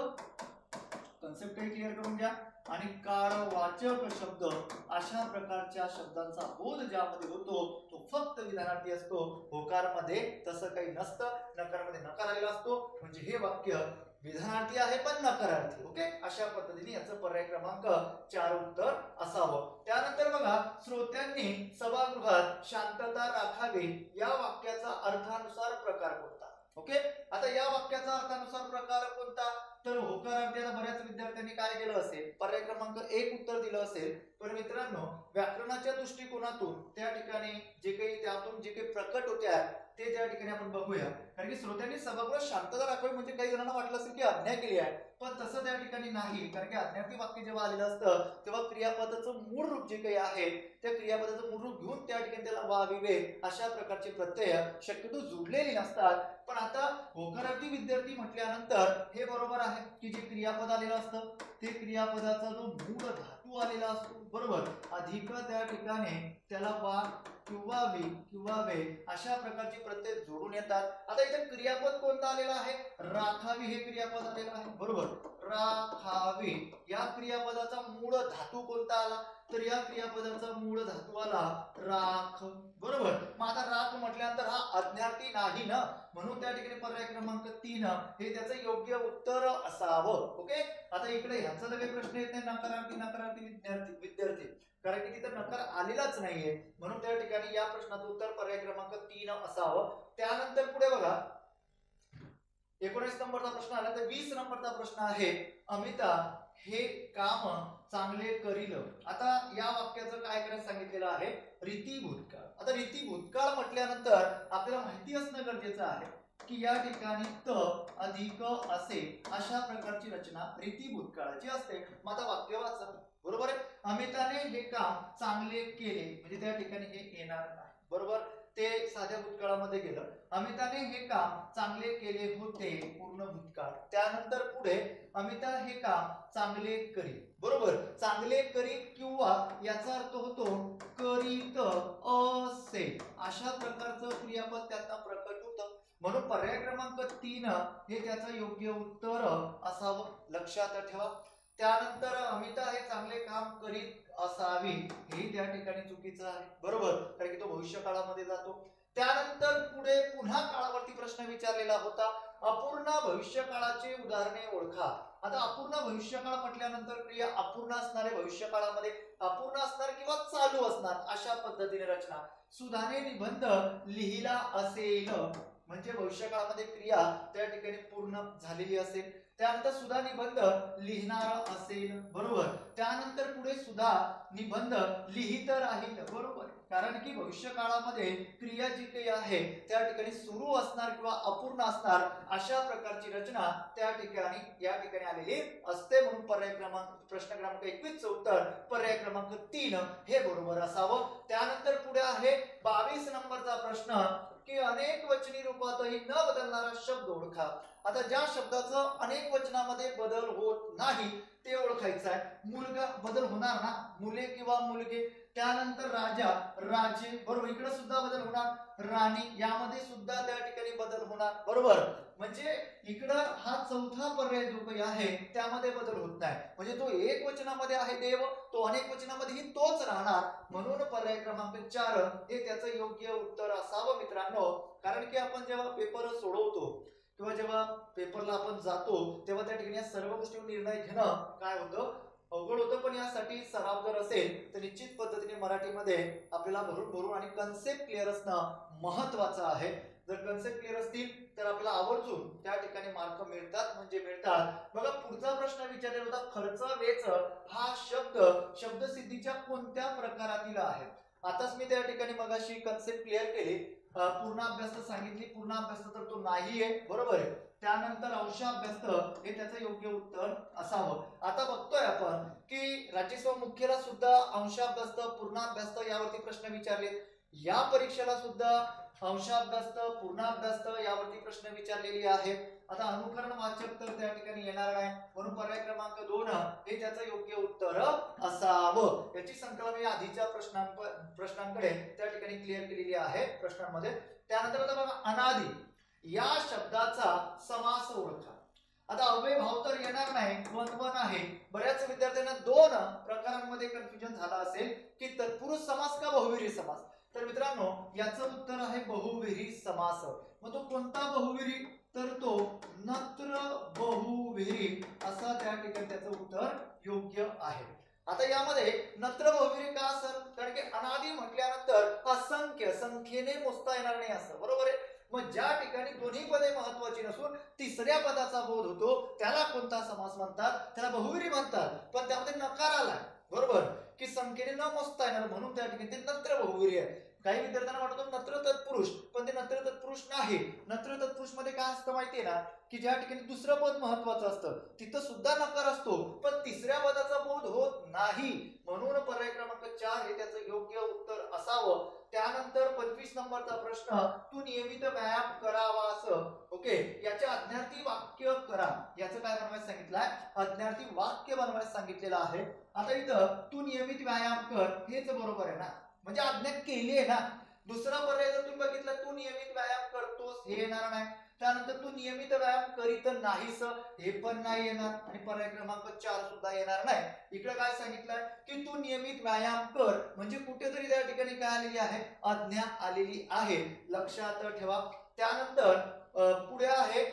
कन्सेप्ट क्लिअर करून घ्या, आणि काळवाचक शब्द अशा प्रकारच्या शब्दांचा बोध ज्यामध्ये होतो तो फक्त विधानार्थी असतो. होकारमध्ये तसं काही नसतं, नकारमध्ये नकार आलेला असतो, म्हणजे हे वाक्य विधानार्थी आहे पण नकारार्थी. ओके, अशा पद्धतीने याचं पर्याय क्रमांक 4 उत्तर असावं. त्यानंतर बघा, श्रोत्यांनी सभागृहात शांतता राखावी या वाक्याचा अर्थानुसार प्रकार कोणता. ओके, आता या वाक्याचा अर्थानुसार प्रकार कोणता, तर होकारार्थीला बऱ्याच विद्यार्थ्यांनी काय केलं असेल, पर्याय क्रमांक 1 उत्तर दिलं असेल. पण मित्रांनो व्याकरणाच्या दृष्टिकोनातून त्या ठिकाणी जे काही त्यातून जे काही प्रकट होत्या ते त्या ठिकाणी आपण बघूया. कारण की श्रोत्यांनी सभागृहात शांतता राखावी म्हणजे काही जणांना वाटलं असेल की अन्याय केली आहे, पण तसं त्या ठिकाणी नाही. कारण की अज्ञार्थी वाक्य जेव्हा आलेलं असतं तेव्हा क्रियापदाचं मूळ रूप जे काही आहे त्या क्रियापदाचं मूळ रूप घेऊन त्या ठिकाणी त्याला वा विवे अशा प्रकारचे प्रत्यय शक्यतो जुळलेले नसतात. पण आता होकारार्थी विद्यार्थी म्हटल्यानंतर हे बरोबर आहे की जे क्रियापद आलेलं असतं ते क्रियापदाचा जो मूळ धातू आलेला असतो, बरोबर, अधिक त्या ठिकाणी त्याला वा किंवा वी किंवा वे अशा प्रकारचे प्रत्यय जोडून येतात. आता इथे क्रियापद कोणतं आलेलं आहे, राखावी हे क्रियापद आलेलं आहे, बरोबर, राखावी या क्रियापदाचा मूळ धातू कोणता आला, तर या क्रियापदाचा मूळ धातू आला राख, बरोबर. मग आता राख म्हटल्यानंतर हा अज्ञार्थी नाही ना, म्हणून त्या ठिकाणी पर्याय क्रमांक 3 हे त्याचं योग्य उत्तर असावं. ओके, आता इकडे ह्याचा जर काही प्रश्न येत नाही, नकारार्थी नकारार्थी विद्यार्थी, कारण की तिथे नकार आलेलाच नाहीये, म्हणून त्या ठिकाणी या प्रश्नाचं उत्तर पर्याय क्रमांक 3 असावं. त्यानंतर पुढे बघा 19 नंबरचा प्रश्न आला, तर 20 नंबरचा प्रश्न आहे, अमिता हे काम चांगले करील. आता या वाक्याचं काय करायला सांगितलेलं आहे, रीती भूतकाळ. आता रीती भूतकाळ म्हटल्यानंतर आपल्याला माहिती असणं गरजेचं आहे की या ठिकाणी त अधिक असे अशा प्रकारची रचना रीती भूतकाळाची असते. मग आता वाक्य वाचा, बरोबर आहे, अमिताने हे काम चांगले केले म्हणजे त्या ठिकाणी हे येणार नाही, बरोबर, ते साध्या भूतकाळामध्ये गेलं. अमिताने हे काम चांगले केले होते पूर्ण भूतकाळ. त्यानंतर पुढे अमिता हे काम चांगले करील, बरोबर, चांगले करीत किंवा याचा अर्थ होतो करीत असे अशा प्रकारचं क्रियापद त्यातनं प्रकट होतं, म्हणून पर्याय क्रमांक 3 हे त्याचं योग्य उत्तर असावं, लक्षात ठेवा. त्यानंतर अमिता हे चांगले काम करीत असावी हे त्या ठिकाणी चुकीचं आहे, बरोबर, कारण की तो भविष्य काळामध्ये जातो. त्यानंतर पुढे पुन्हा काळावरती प्रश्न विचारलेला होता, अपूर्ण भविष्य काळाचे उदाहरणे ओळखा. आता अपूर्ण भविष्य काळ म्हटल्यानंतर क्रिया अपूर्ण असणारे भविष्य काळामध्ये अपूर्ण असणार किंवा चालू असणार अशा पद्धतीने रचना. सुधाने निबंध लिहिला असेल म्हणजे भविष्य काळामध्ये क्रिया त्या ठिकाणी पूर्ण झालेली असेल. त्यानंतर सुधा निबंध लिहिणार असेल, बरोबर. त्यानंतर पुढे सुधा निबंध लिहित राहील, बरोबर, कारण की भविष्य काळामध्ये क्रिया जी काही आहे त्या ठिकाणी सुरू असणार किंवा अपूर्ण असणार अशा प्रकारची रचना त्या ठिकाणी या ठिकाणी आलेली असते, म्हणून पर्याय क्रमांक प्रश्न क्रमांक 21 चं उत्तर पर्याय क्रमांक 3 हे बरोबर असावं. त्यानंतर पुढे आहे 22 नंबरचा प्रश्न की अनेक वचनी रूपातही न बदलणारा शब्द ओळखा. आता ज्या शब्दाचं अनेक वचनामध्ये बदल होत नाही ते ओळखायचं आहे. मुलगा बदल होणार ना, मुले किंवा मुलगे. त्यानंतर राजा राजे, बरोबर, इकडे सुद्धा बदल होणार. राणी यामध्ये सुद्धा त्या ठिकाणी बदल होणार, बरोबर. म्हणजे इकडं हा चौथा पर्याय जो काही आहे त्यामध्ये बदल होत नाही, म्हणजे तो एक वचनामध्ये आहे देव, तो अनेक वचनामध्येही तोच राहणार, म्हणून पर्याय क्रमांक 4 हे त्याचं योग्य उत्तर असावं मित्रांनो. कारण की आपण जेव्हा पेपर सोडवतो किंवा जेव्हा पेपरला आपण जातो तेव्हा त्या ठिकाणी सर्व गोष्टीवर निर्णय घेणं काय होतं, अवघड होतं. पण यासाठी सराव जर असेल तर निश्चित पद्धतीने मराठीमध्ये आपल्याला भरून आणि कन्सेप्ट क्लिअर असणं महत्वाचं आहे. जर कन्सेप्ट क्लिअर असतील तर आपल्याला आवर्जून त्या ठिकाणी मार्क मिळतात म्हणजे मिळतात. बघा पुढचा प्रश्न विचारलेला होता, खर्च वेच हा शब्द शब्दसिद्धीच्या कोणत्या प्रकारातील आहे. आताच मी त्या ठिकाणी मगाशी कन्सेप्ट क्लिअर केली, पूर्णाभ्यास सांगितली, पूर्णाभ्यास तर तो नाहीये, बरोबर आहे. त्यानंतर अंशाभ्यास हे त्याचं योग्य उत्तर असावं. आता बघतोय आपण की राज्यसेवा मुख्यला सुद्धा अंशाभ्यास पूर्णाभ्यास यावरती प्रश्न विचारले, या परीक्षेला सुद्धा अंशाभ्यास पूर्णाभ्यास यावरती प्रश्न विचारलेले आहेत. आता अनुकरण वाचक तर त्या ठिकाणी येणार नाही, म्हणून पर्याय क्रमांक 2 हे त्याचं योग्य उत्तर असावं. याची संकल्पना मी आधीच्या प्रश्नांकडे त्या ठिकाणी क्लिअर केलेली आहे प्रश्नांमध्ये. त्यानंतर आता बघा अनादी या शब्दाचा समास ओळखा. आता अव्ययभाव तर येणार नाही, द्वंद्वन आहे. बऱ्याच विद्यार्थ्यांना दोन प्रकारांमध्ये कन्फ्युजन झाला असेल की तत्पुरुष समास का बहुविरी समास. तर मित्रांनो याचं उत्तर आहे बहुविरी समास. मग तो कोणता बहुविरी, तर तो नत्र बहुविरी असा त्या ठिकाणी त्याचं उत्तर योग्य आहे. आता यामध्ये नत्र बहुविरी का असेल, कारण की अनादी म्हटल्यानंतर असंख्य संख्येने मोजता येणार नाही असं, बरोबर आहे. मग ज्या ठिकाणी दोन्ही पदे महत्वाची नसून तिसऱ्या पदाचा बोध होतो त्याला कोणता समास म्हणतात, त्याला बहुविरी म्हणतात. पण त्यामध्ये नकार आला, बरोबर, की संख्येने न मोजता येणार, म्हणून त्या ठिकाणी ते नत्र बहुविरी आहे. काही विद्यार्थ्यांना वाटतं नत्र तत्पुरुष, पण ते नत्र तत्पुरुष नाही. नत्र तत्पुरुष मध्ये काय असतं माहितीये ना, की ज्या ठिकाणी दुसरं पद महत्वाचं असतं तिथं सुद्धा नकार असतो, पण तिसऱ्या पदाचा बोध होत नाही, म्हणून पर्याय क्रमांक 4 हे त्याचं योग्य उत्तर असावं. त्यानंतर 25 नंबरचा प्रश्न, तू नियमित व्यायाम करावास, ओके, याचे अज्ञार्थी वाक्य करा. याचं काय बनवायचं सांगितलंय, अज्ञार्थी वाक्य बनवायचं सांगितलेलं आहे. आता इथं तू नियमित व्यायाम कर हेच बरोबर आहे ना, म्हणजे आज्ञा केली आहे ना. दुसरा पर्याय जर तुम्ही बघितला, तू नियमित व्यायाम करतोस हे येणार नाही. त्यानंतर तू नियमित व्यायाम करीत नाहीस हे पण नाही येणार, आणि पर्याय क्रमांक 4 सुद्धा येणार नाही. इकडे काय सांगितलंय की तू नियमित व्यायाम कर, म्हणजे कुठेतरी त्या ठिकाणी काय आलेली आहे, आज्ञा आलेली आहे, लक्षात ठेवा. त्यानंतर पुढे आहे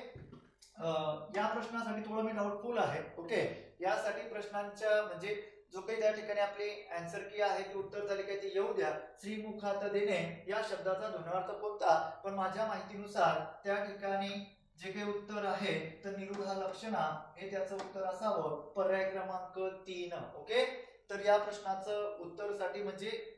या प्रश्नासाठी थोडं मी डाऊटफुल आहे, ओके. यासाठी प्रश्नांच्या म्हणजे जो काही त्या ठिकाणी आपली आन्सर की आहे ती उत्तर तालिका ती येऊ द्या. श्रीमुखात देणे या शब्दाचा ध्वन्यार्थ कोणता, पण माझ्या माहितीनुसार त्या ठिकाणी जे काही उत्तर आहे तर निरूढा लक्षणा हे त्याचं उत्तर असावं, पर्याय क्रमांक 3, ओके. तर या प्रश्नाचं उत्तरसाठी म्हणजे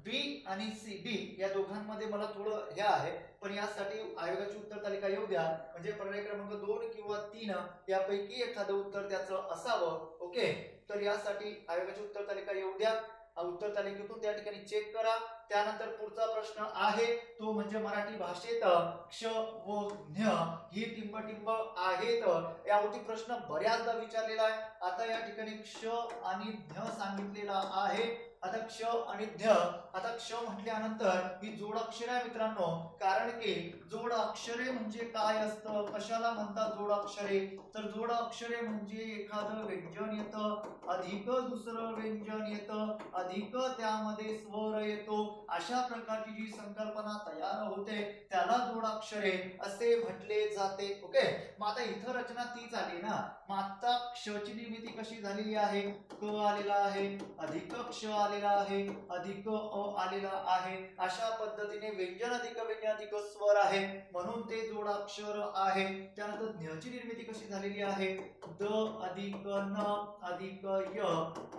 बी आणि सी, डी या दोघांमध्ये मला थोडं हे आहे, पण यासाठी आयोगाची उत्तर तालिका येऊ द्या, म्हणजे पर्याय क्रमांक 2 किंवा 3 यापैकी एखादं उत्तर त्याचं असावं, ओके. तर यासाठी आयोगाची उत्तर तालिका येऊ द्या, उत्तर तालिकेतून त्या ठिकाणी चेक करा. त्यानंतर पुढचा प्रश्न आहे तो म्हणजे मराठी भाषेत क्ष व ज्ञ ही टिंब आहेत, यावरती प्रश्न बऱ्याचदा विचारलेला आहे. आता या ठिकाणी क्ष आणि ज्ञ सांगितलेला आहे, आता क्ष आणि ध्य. आता क्ष म्हटल्यानंतर ही जोडाक्षरे आहे मित्रांनो, कारण की जोडाक्षरे म्हणजे काय असतं, कशाला म्हणतात जोडाक्षरे, तर जोडाक्षरे म्हणजे एखादं व्यंजन येतं, अधिक दुसरं व्यंजन येतं, अधिक त्यामध्ये स्वर येतो, अशा प्रकारची जी संकल्पना तयार होते त्याला जोडाक्षरे असे म्हटले जाते. ओके, मग आता इथं रचना तीच आली ना. मग आता क्षची निर्मिती कशी झालेली आहे, क आलेला आहे, अधिक क्ष आलेला आहे, अधिक अ आलेला आहे, अशा पद्धतीने व्यंजन अधिक स्वर आहे, म्हणून ते जोडाक्षर आहे. त्यानंतर न्यची निर्मिती कशी झालेली आहे, द अधिक न अधिक य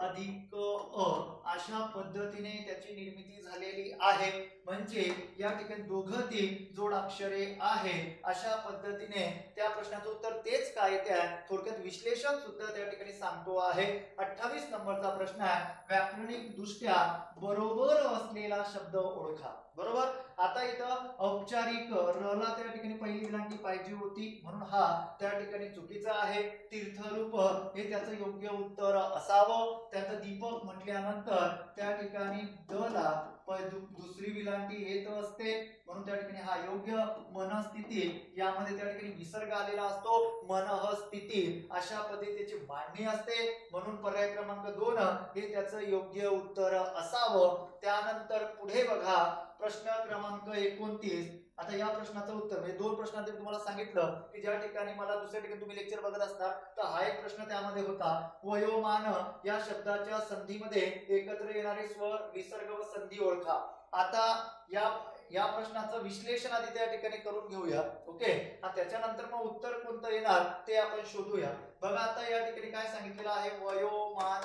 अधिक अ, अशा पद्धतीने त्याची निर्मिती झालेली आहे. म्हणजे या ठिकाणी दोघं ती जोडाक्षरे आहे. अशा पद्धतीने त्या प्रश्नाचं उत्तर तेच काय त्या थोडक्यात विश्लेषण सुद्धा त्या ठिकाणी सांगतो आहे. 28 नंबरचा प्रश्न आहे, व्याकरणिक दृष्ट्या बरोबर असलेला शब्द ओळखा. बरोबर, आता इथं औपचारिक रला त्या ठिकाणी पहिली विलांटी पाहिजे होती, म्हणून हा त्या ठिकाणी चुकीचा आहे. तीर्थरूप हे त्याचं योग्य उत्तर असावं. त्यात दीपक म्हटल्यानंतर त्या ठिकाणी द ला दुसरी विलांटी येत असते, म्हणून त्या ठिकाणी हा योग्य. मनस्थिती यामध्ये त्या ठिकाणी विसर्ग आलेला असतो, मनःस्थिती अशा पद्धतीची मांडणी असते, म्हणून पर्याय क्रमांक 2 हे त्याचं योग्य उत्तर असावं. त्यानंतर पुढे बघा प्रश्न क्रमांक 29. आता या प्रश्नाचं उत्तर म्हणजे दोन प्रश्नांमध्ये तुम्हाला सांगितलं की ज्या ठिकाणी मला दुसऱ्या ठिकाणी तुम्ही लेक्चर बघत असता तर हा एक प्रश्न त्यामध्ये होता, वयोमान या शब्दाच्या संधीमध्ये एकत्र येणारे स्वर, विसर्ग व संधी ओळखा. आता या प्रश्नाचं विश्लेषण आधी त्या ठिकाणी करून घेऊया. ओके, आणि त्याच्यानंतर मग उत्तर कोणतं येणार ते आपण शोधूया. बघा आता या ठिकाणी काय सांगितलेलं आहे, वयोमान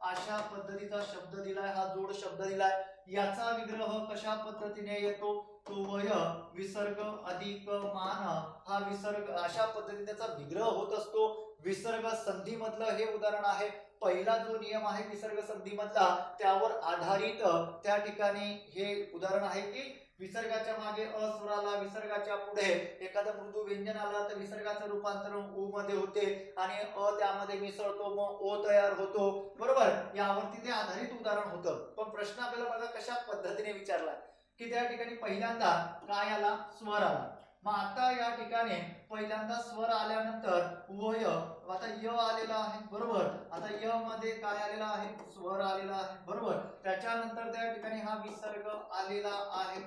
अशा पद्धतीचा शब्द दिलाय, हा जोड शब्द दिलाय. याचा विग्रह कशा पद्धतीने येतो, तो वय विसर्ग अधिक मान, हा विसर्ग अशा पद्धतीने त्याचा विग्रह होत असतो. विसर्ग संधी मधलं हे उदाहरण आहे. पहिला जो नियम आहे विसर्ग संधी मधला त्यावर आधारित त्या ठिकाणी हे उदाहरण आहे की विसर्गाच्या मागे अ स्वराला, विसर्गाच्या पुढे एखादं मृदू व्यंजन आलं तर विसर्गाचं रूपांतर उ मध्ये होते आणि अ त्यामध्ये मिसळतो, मग ओ तयार होतो. बरोबर, यावरती ते आधारित उदाहरण होतं. पण प्रश्न आपल्याला बघा कशा पद्धतीने विचारला की त्या ठिकाणी पहिल्यांदा काय आला, स्वर आला. मग आता या ठिकाणी पहिल्यांदा स्वर आल्यानंतर वय, आता य आलेला आहे. बरोबर, आता य मध्ये काय आलेला आहे, स्वर आलेला आहे. बरोबर, त्याच्यानंतर त्या ठिकाणी हा विसर्ग आलेला आहे,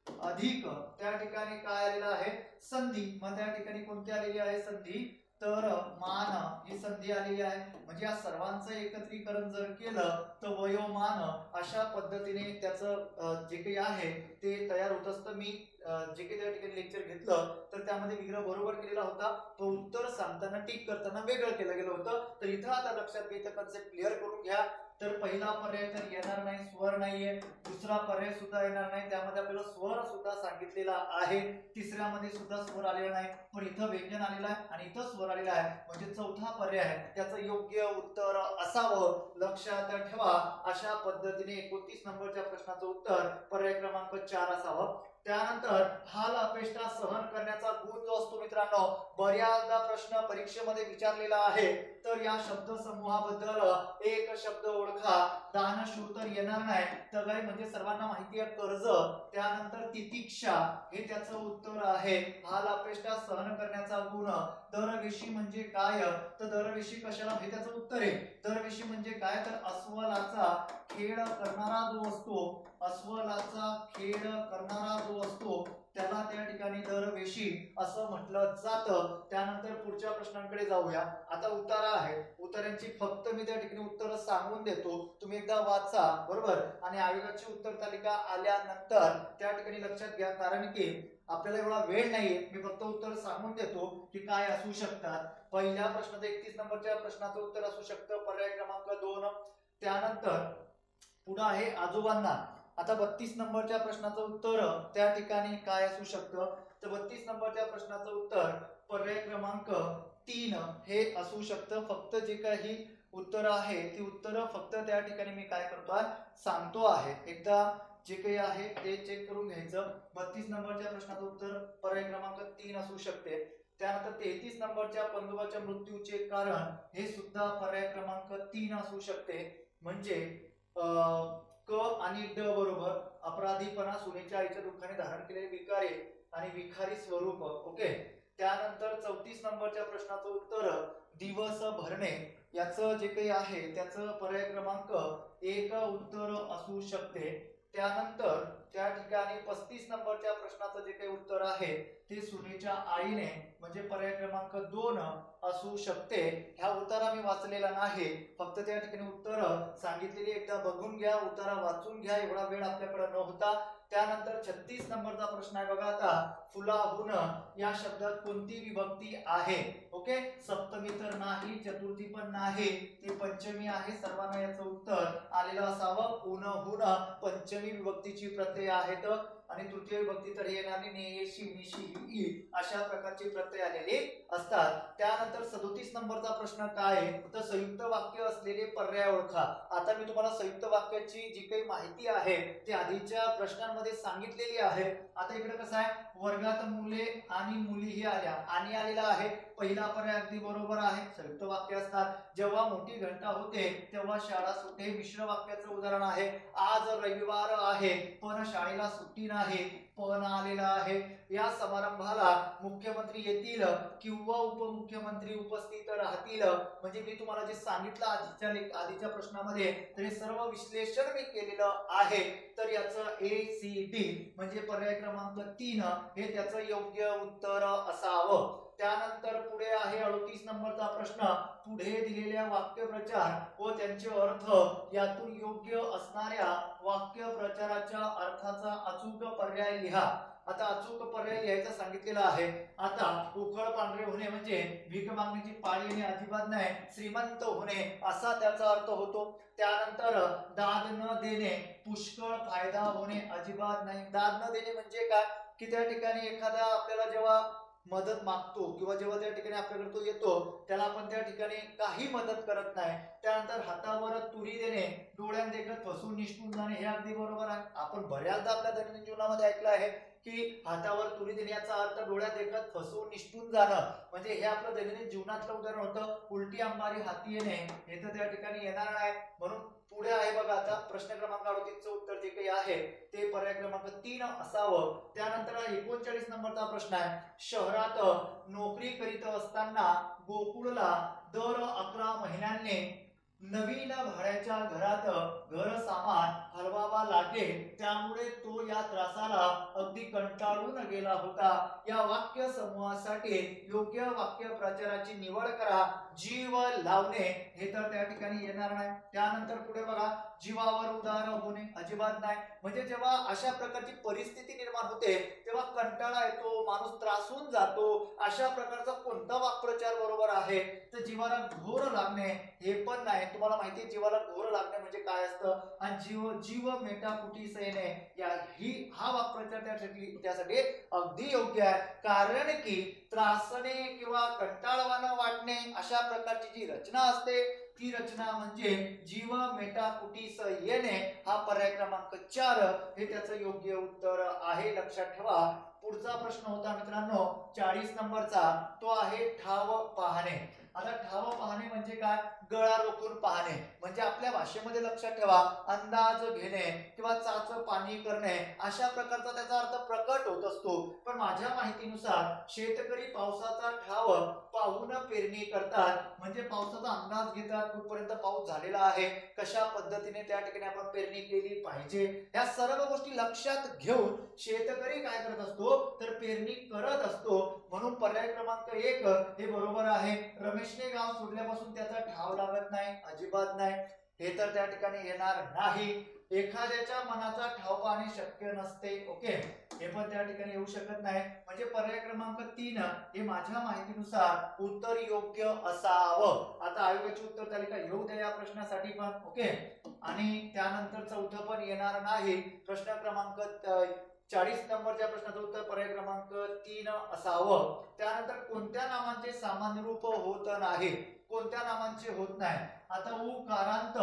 अधिक त्या ठिकाणी काय आलेला आहे, संधी. मग त्या ठिकाणी कोणती आलेली आहे, संधी, तर मान ही संधी आलेली आहे. म्हणजे या सर्वांचं एकत्रीकरण जर केलं तर वयोमान अशा पद्धतीने त्याचं जे काही आहे ते तयार होत असतं. मी जे काही त्या ठिकाणी लेक्चर घेतलं तर त्यामध्ये विग्रह बरोबर केलेला होता, तो उत्तर सांगताना टिक करताना वेगळं केलं गेलं होतं. तर इथं आता लक्षात घ्यायचं, कन्सेप्ट क्लिअर करून घ्या. तर पहिला पर्याय तर येणार नाही, स्वर नाहीये. दुसरा पर्याय सुद्धा येणार नाही, त्यामध्ये आपल्याला स्वर सुद्धा सांगितलेला आहे. तिसऱ्या मध्ये सुद्धा स्वर आलेला नाही, पण इथं व्यंजन आलेला आहे आणि इथं स्वर आलेला आहे, म्हणजे चौथा पर्याय त्याचं योग्य उत्तर असावं. लक्षात ठेवा. अशा पद्धतीने 29 नंबरच्या प्रश्नाचं उत्तर पर्याय क्रमांक 4 असावं. त्यानंतर हाल अपेष्टा सहन करण्याचा गुण जो असतो मित्रांनो, बऱ्याचदा प्रश्न परीक्षेमध्ये विचारलेला आहे. तर या शब्द समूहाबद्दल एक शब्द ओळखा. दानशूर तर येणार नाही, तगाई म्हणजे सर्वांना माहिती आहे कर्ज. त्यानंतर तितिक्षा हे त्याचं उत्तर आहे. हाल अपेष्टा सहन करण्याचा गुण. दरवेशी म्हणजे काय, तर दरवेशी कशाला हे त्याचं उत्तर आहे. दरवेशी म्हणजे काय, तर अस्वलाचा खेळ करणारा जो असतो, अस्वलाचा खेळ करणारा जो असतो त्याला त्या ठिकाणी दरवेशी असं म्हटलं जातं. त्यानंतर पुढच्या प्रश्नांकडे जाऊया. आता उतारा आहे, उतार्यांची फक्त मी त्या ठिकाणी उत्तर सांगून देतो, तुम्ही एकदा वाचा. बरोबर, आणि आयोगाची उत्तर तालिका आल्यानंतर त्या ठिकाणी लक्षात घ्या, कारण की आपल्याला एवढा वेळ नाहीये. मी फक्त उत्तर सांगून देतो की काय असू शकतात. पहिल्या प्रश्नाचं 31 नंबरच्या प्रश्नाचं उत्तर असू शकतं पर्याय क्रमांक 2. त्यानंतर पुढे आहे आजोबांना. आता 32 नंबरच्या प्रश्नाचं उत्तर त्या ठिकाणी काय असू शकतं, तर 32 नंबरच्या प्रश्नाचं उत्तर पर्याय क्रमांक 3 हे असू शकतं. फक्त जे काही उत्तर आहे ती उत्तर फक्त त्या ठिकाणी मी काय करतोय, सांगतो आहे. एकदा जे काही आहे ते चेक करून घ्यायचं. 32 नंबरच्या प्रश्नाचं उत्तर पर्याय क्रमांक 3 असू शकते. त्यानंतर 33 नंबरच्या पंडोबाच्या मृत्यूचे कारण हे सुद्धा पर्याय क्रमांक 3 असू शकते. म्हणजे आणि ड बरोबर अपराधीपणा, सुनेच्या आईच्या दुःखाने धारण केलेले विकारे आणि विखारी स्वरूप. ओके. त्यानंतर 34 नंबरच्या प्रश्नाचं उत्तर दिवस भरणे याचं जे काही आहे त्याचं पर्याय क्रमांक 1 उत्तर असू शकते. त्यानंतर त्या ठिकाणी 35 नंबरच्या प्रश्नाचं जे काही उत्तर आहे ते सुनेच्या आईने म्हणजे पर्याय क्रमांक 2 असू शकते. ह्या उतारा मी वाचलेला नाही, फक्त त्या ठिकाणी उत्तर सांगितलेली एकदा बघून घ्या, उतारा वाचून घ्या, एवढा वेळ आपल्याकडे नव्हता. त्यानंतर 36 नंबरचा प्रश्न आहे बघा. आता फुलाहून या शब्दात कोणती विभक्ती आहे? ओके. सप्तमी तर नाही, चतुर्थी पण नाही, ती पंचमी आहे. सर्वांना याचं उत्तर आलेलं असावं. ऊनहून पंचमी विभक्तीची प्रत्यय आहेत आणि तृतीय विभक्ती तर येणार नाही, शी निशी ई अशा प्रकारचे प्रत्यय आलेले असतात. त्यानंतर 37 नंबरचा प्रश्न काय आहे तर संयुक्त वाक्य असलेले पर्याय ओळखा. आता मी तुम्हाला संयुक्त वाक्याची जी काही माहिती आहे ती आधीच्या प्रश्नांमध्ये सांगितलेली आहे. आता इकडे कसं आहे, वर्गात मुले आणि मुलीही आल्या आणि आलेला आहे. पहिला पर्याय अगदी बरोबर आहे, संयुक्त वाक्य असतात. जेव्हा मोठी घंटा होते तेव्हा शाळा सुटे मिश्र वाक्याचं उदाहरण आहे. आज रविवार आहे पण शाळेला सुट्टी नाही, पण आलेला आहे. या समारंभाला मुख्यमंत्री येतील किंवा उपमुख्यमंत्री उपस्थित राहतील. म्हणजे मी तुम्हाला जे सांगितलं आधीच्या प्रश्नामध्ये ते सर्व विश्लेषण मी केलेलं आहे. तर याचं ACD म्हणजे पर्याय क्रमांक 3 हे त्याचं योग्य उत्तर असावं. त्यानंतर पुढे आहे 38 नंबरचा प्रश्न. पुढे दिलेल्या वाक्यप्रचार व त्यांचे अर्थ यातून योग्य असणाऱ्या वाक्यप्रचाराच्या अर्थाचा अचूक पर्याय लिहा. आता अचूक पर्याय लिहायचा सांगितलेला आहे. आता उखळ पांढरे होणे म्हणजे भीक मागण्याची पाळी येणे अजिबात नाही, श्रीमंत होणे असा त्याचा अर्थ होतो. त्यानंतर दाद न देणे पुष्कळ फायदा होणे अजिबात नाही. दाद न देणे म्हणजे काय की त्या ठिकाणी एखादा आपल्याला जेव्हा मदत मागतो किंवा जेव्हा त्या ठिकाणी आपल्याकडे तो येतो त्याला आपण त्या ठिकाणी काही मदत करत नाही. त्यानंतर हातावर तुरी देणे, डोळ्यात देखत फसून निष्ठून जाणे हे अगदी बरोबर आहे. आपण बऱ्याचदा आपल्या दैनंदिन जीवनामध्ये ऐकलं आहे की हातावर तुरी देणे याचा अर्थ डोळ्यात देखत फसून निष्ठून जाणं, म्हणजे हे आपलं दैनंदिन जीवनातलं उदाहरण होतं. उलटी अंबारी हाती येणे हे तर त्या ठिकाणी येणार नाही. म्हणून पुढे आहे बघा. आता प्रश्न क्रमांक 38 चं उत्तर जे काही आहे ते पर्याय क्रमांक 3 असावं. त्यानंतर 39 नंबरचा प्रश्न आहे. शहरात नोकरी करीत असताना गोकुळला दर 11 महिन्यांनी नवीन भाड्याच्या घरात घर सामान हलवावा लागे, त्यामुळे तो या त्रासाला अगदी कंटाळून गेला होता. या वाक्य समूहासाठी योग्य वाक्य प्रचाराची निवड करा. जीव लावणे हे तर त्या ठिकाणी येणार नाही. त्यानंतर पुढे बघा. जीवावर उदार होणे अजिबात नाही, म्हणजे जेव्हा अशा प्रकारची परिस्थिती निर्माण होते तेव्हा कंटाळा येतो, माणूस त्रासून जातो, अशा प्रकारचा कोणता वाक्प्रचार बरोबर आहे तर जीवाला घोर लागणे हे पण नाही. तुम्हाला माहिती आहे जीवाला घोर लागणे म्हणजे काय असतं. आणि जीव मेटा कुटीस येणे हा वाक्प्रचार त्यासाठी अगदी योग्य आहे. कारण की त्रासणे किंवा कंटाळवाणं वाटणे अशा प्रकारची जी रचना असते ती रचना म्हणजे जीव मेटा कुटीस येणे हा पर्याय क्रमांक 4 हे त्याचं योग्य उत्तर आहे. लक्षात ठेवा. पुढचा प्रश्न होता मित्रांनो 40 नंबरचा. तो आहे ठाव पाहणे. आता ठाव पाहणे म्हणजे काय, गळा रोखून पाहणे. म्हणजे आपल्या भाषेमध्ये लक्षात ठेवा अंदाज घेणे किंवा चाच पाणी करणे अशा प्रकारचा त्याचा अर्थ प्रकट होत असतो. पण माझ्या माहितीनुसार शेतकरी पावसाचा ठाव पाहून पेरणी करतात, म्हणजे पावसाचा अंदाज घेतात कुठपर्यंत पाऊस झालेला आहे, कशा पद्धतीने त्या ठिकाणी आपण पेरणी केली पाहिजे. या सर्व गोष्टी लक्षात घेऊन शेतकरी काय करत असतो तर पेरणी करत असतो. म्हणून पर्याय क्रमांक 1 हे बरोबर आहे. रमेशने गाव सोडल्यापासून त्याचा ठाव लागत नाही अजिबात नाही, हे तर त्या ठिकाणी येणार नाही. एखाद्याच्या मनाचा ठाव पाहणे शक्य नसते. ओके, हे पण त्या ठिकाणी येऊ शकत नाही. म्हणजे पर्याय क्रमांक 3 हे माझ्या माहितीनुसार उत्तर योग्य असावं. आता आयोगाची उत्तर तालिका येऊ द्या या प्रश्नासाठी पण. ओके, आणि त्यानंतर चौथं पण येणार नाही. प्रश्न क्रमांक 40 नंबरच्या प्रश्नाचं उत्तर पर्याय क्रमांक 3 असावं. त्यानंतर कोणत्या नामांचे सामान्य रूप होत नाही, कोणत्या नामांचे होत नाही. आता उकारांत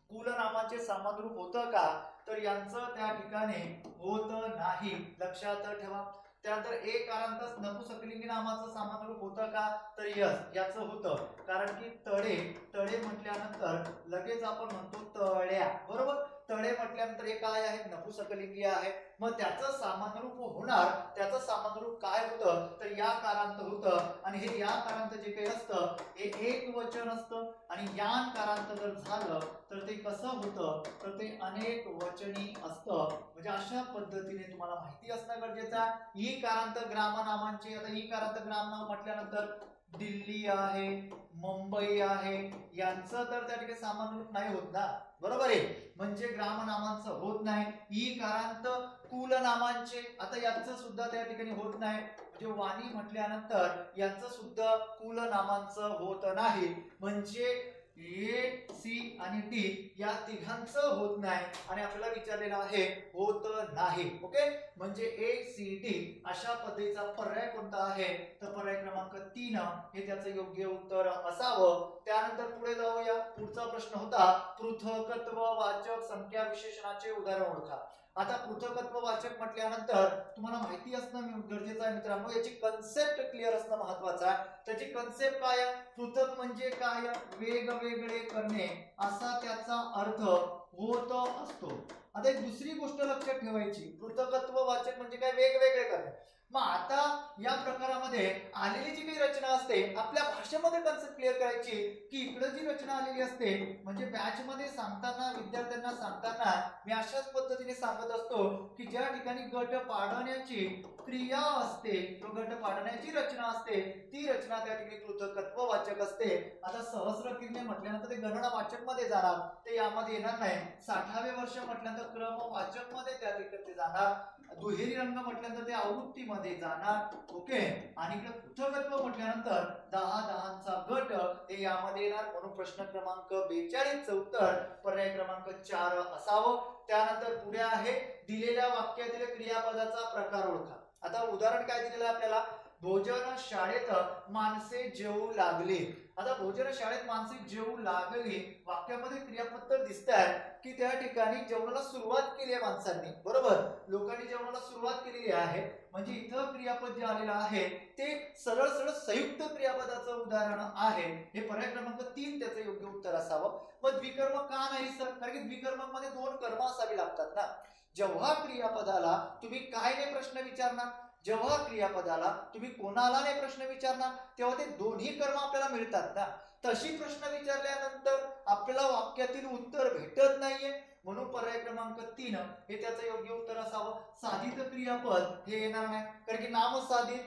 कुल नामाचे सामान्य रूप होतं का तर यांचं त्या ठिकाणी होत नाही, लक्षात ठेवा. त्यानंतर एकारांत नपुसकलिंगी नामाचं सामान्य रूप होतं का तर यस याचं होतं. कारण की तळे म्हटल्यानंतर लगेच आपण म्हणतो तळ्या, बरोबर. तळे म्हटल्यानंतर हे काय आहे, नपुंसकलिंगी आहे. मग त्याचं सामान्य रूप होणार, त्याचं सामान्य रूप काय होतं तर या कारांत होतं. आणि हे या कारांत जे काही असतं हे एक वचन असतं. आणि यान कारांत जर झालं तर ते कसं होतं तर ते अनेक वचनी असतं. म्हणजे अशा पद्धतीने तुम्हाला माहिती असणं गरजेचं आहे. ई कारांत ग्रामनामांचे, आता ई कारांत ग्रामनाम म्हटल्यानंतर दिल्ली आहे, मुंबई आहे, यांचं तर त्या ठिकाणी सामान्य रूप नाही होत ना, बरोबर आहे. म्हणजे ग्रामनामांचं होत नाही. ई कारांत कुलनामांचे, आता यांचं सुद्धा त्या ठिकाणी होत नाही. म्हणजे वाणी म्हटल्यानंतर यांचं सुद्धा कुलनामांचं होत नाही. म्हणजे ए सी आणि डी या तिघांचं होत नाही. आणि आपल्याला विचारलेलं आहे होत नाही. ओके, म्हणजे ए सी डी अशा पद्धतीचा पर्याय कोणता आहे तर पर्याय क्रमांक 3 हे त्याचं योग्य उत्तर असावं. त्यानंतर पुढे जाऊया. पुढचा प्रश्न होता पृथकत्व वाचक संख्या विशेषणाचे उदाहरण ओळखा. आता पृथकत्व वाचक म्हटल्यानंतर तुम्हाला माहिती असणं गरजेचं आहे मित्रांनो. याची कन्सेप्ट क्लिअर असणं महत्वाचं आहे. त्याची कन्सेप्ट काय आहे, पृथक म्हणजे काय, वेगवेगळे करणे असा त्याचा अर्थ होत असतो. आता एक दुसरी गोष्ट लक्षात ठेवायची, पृथकत्व वाचक म्हणजे काय, वेगवेगळे करणे. मग आता या प्रकारामध्ये आलेली जी काही रचना असते आपल्या भाषेमध्ये कन्सेप्ट क्लिअर करायची की इकडे जी रचना आलेली असते म्हणजे बॅच मध्ये सांगताना विद्यार्थ्यांना सांगताना मी अशाच पद्धतीने सांगत असतो की ज्या ठिकाणी गट पाडण्याची क्रिया असते तो गट पाडण्याची रचना असते ती रचना त्या ठिकाणी पृथकत्व वाचक असते. आता सहस्र किरणे म्हटल्यानंतर ते गणना वाचक मध्ये जाणार, ते यामध्ये येणार नाही. 60वे वर्ष म्हटल्यानंतर क्रम वाचक मध्ये त्या ठिकाणी जाणार. दुहेरी रंग म्हटल्यानंतर ते आवृत्ती मध्ये जाणार. ओके, आणि इकडे पृथकत्व म्हटल्यानंतर 10-10चा गट हे यामध्ये येणार. म्हणून प्रश्न क्रमांक 42 चं उत्तर पर्याय क्रमांक 4 असावं. त्यानंतर पुढे आहे दिलेल्या वाक्यातील क्रियापदाचा प्रकार ओळखा. आता उदाहरण काय दिलेलं आहे आपल्याला, भोजन शाळेत माणसे जेवू लागली. आता भोजन शाळेत माणसे जेवू लागली वाक्यामध्ये क्रियापद दिसत आहे की त्या ठिकाणी जेवणाला सुरुवात केली आहे माणसांनी, बरोबर, लोकांनी जेवणाला सुरुवात केलेली आहे. म्हणजे इथं क्रियापद जे आलेलं आहे ते सरळ सरळ संयुक्त क्रियापदाचं उदाहरण आहे. हे पर्याय क्रमांक 3 त्याचं योग्य उत्तर असावं. मग द्विकर्मक का नाही सर, कारण की द्विकर्मक मध्ये 2 कर्म असावी लागतात ना. जेव्हा क्रियापदाला तुम्ही काय ने प्रश्न विचारणार, जेव्हा क्रियापदाला तुम्ही कोणाला ने प्रश्न विचारणार तेव्हा ते दोन्ही कर्म आपल्याला मिळतात ना. तशी प्रश्न विचारल्यानंतर आपल्याला वाक्यातील उत्तर भेटत नाहीये. म्हणून पर्याय क्रमांक 3 हे त्याचं योग्य उत्तर असावं. साधित क्रियापद हे येणार नाही, कारण की नाम साधित,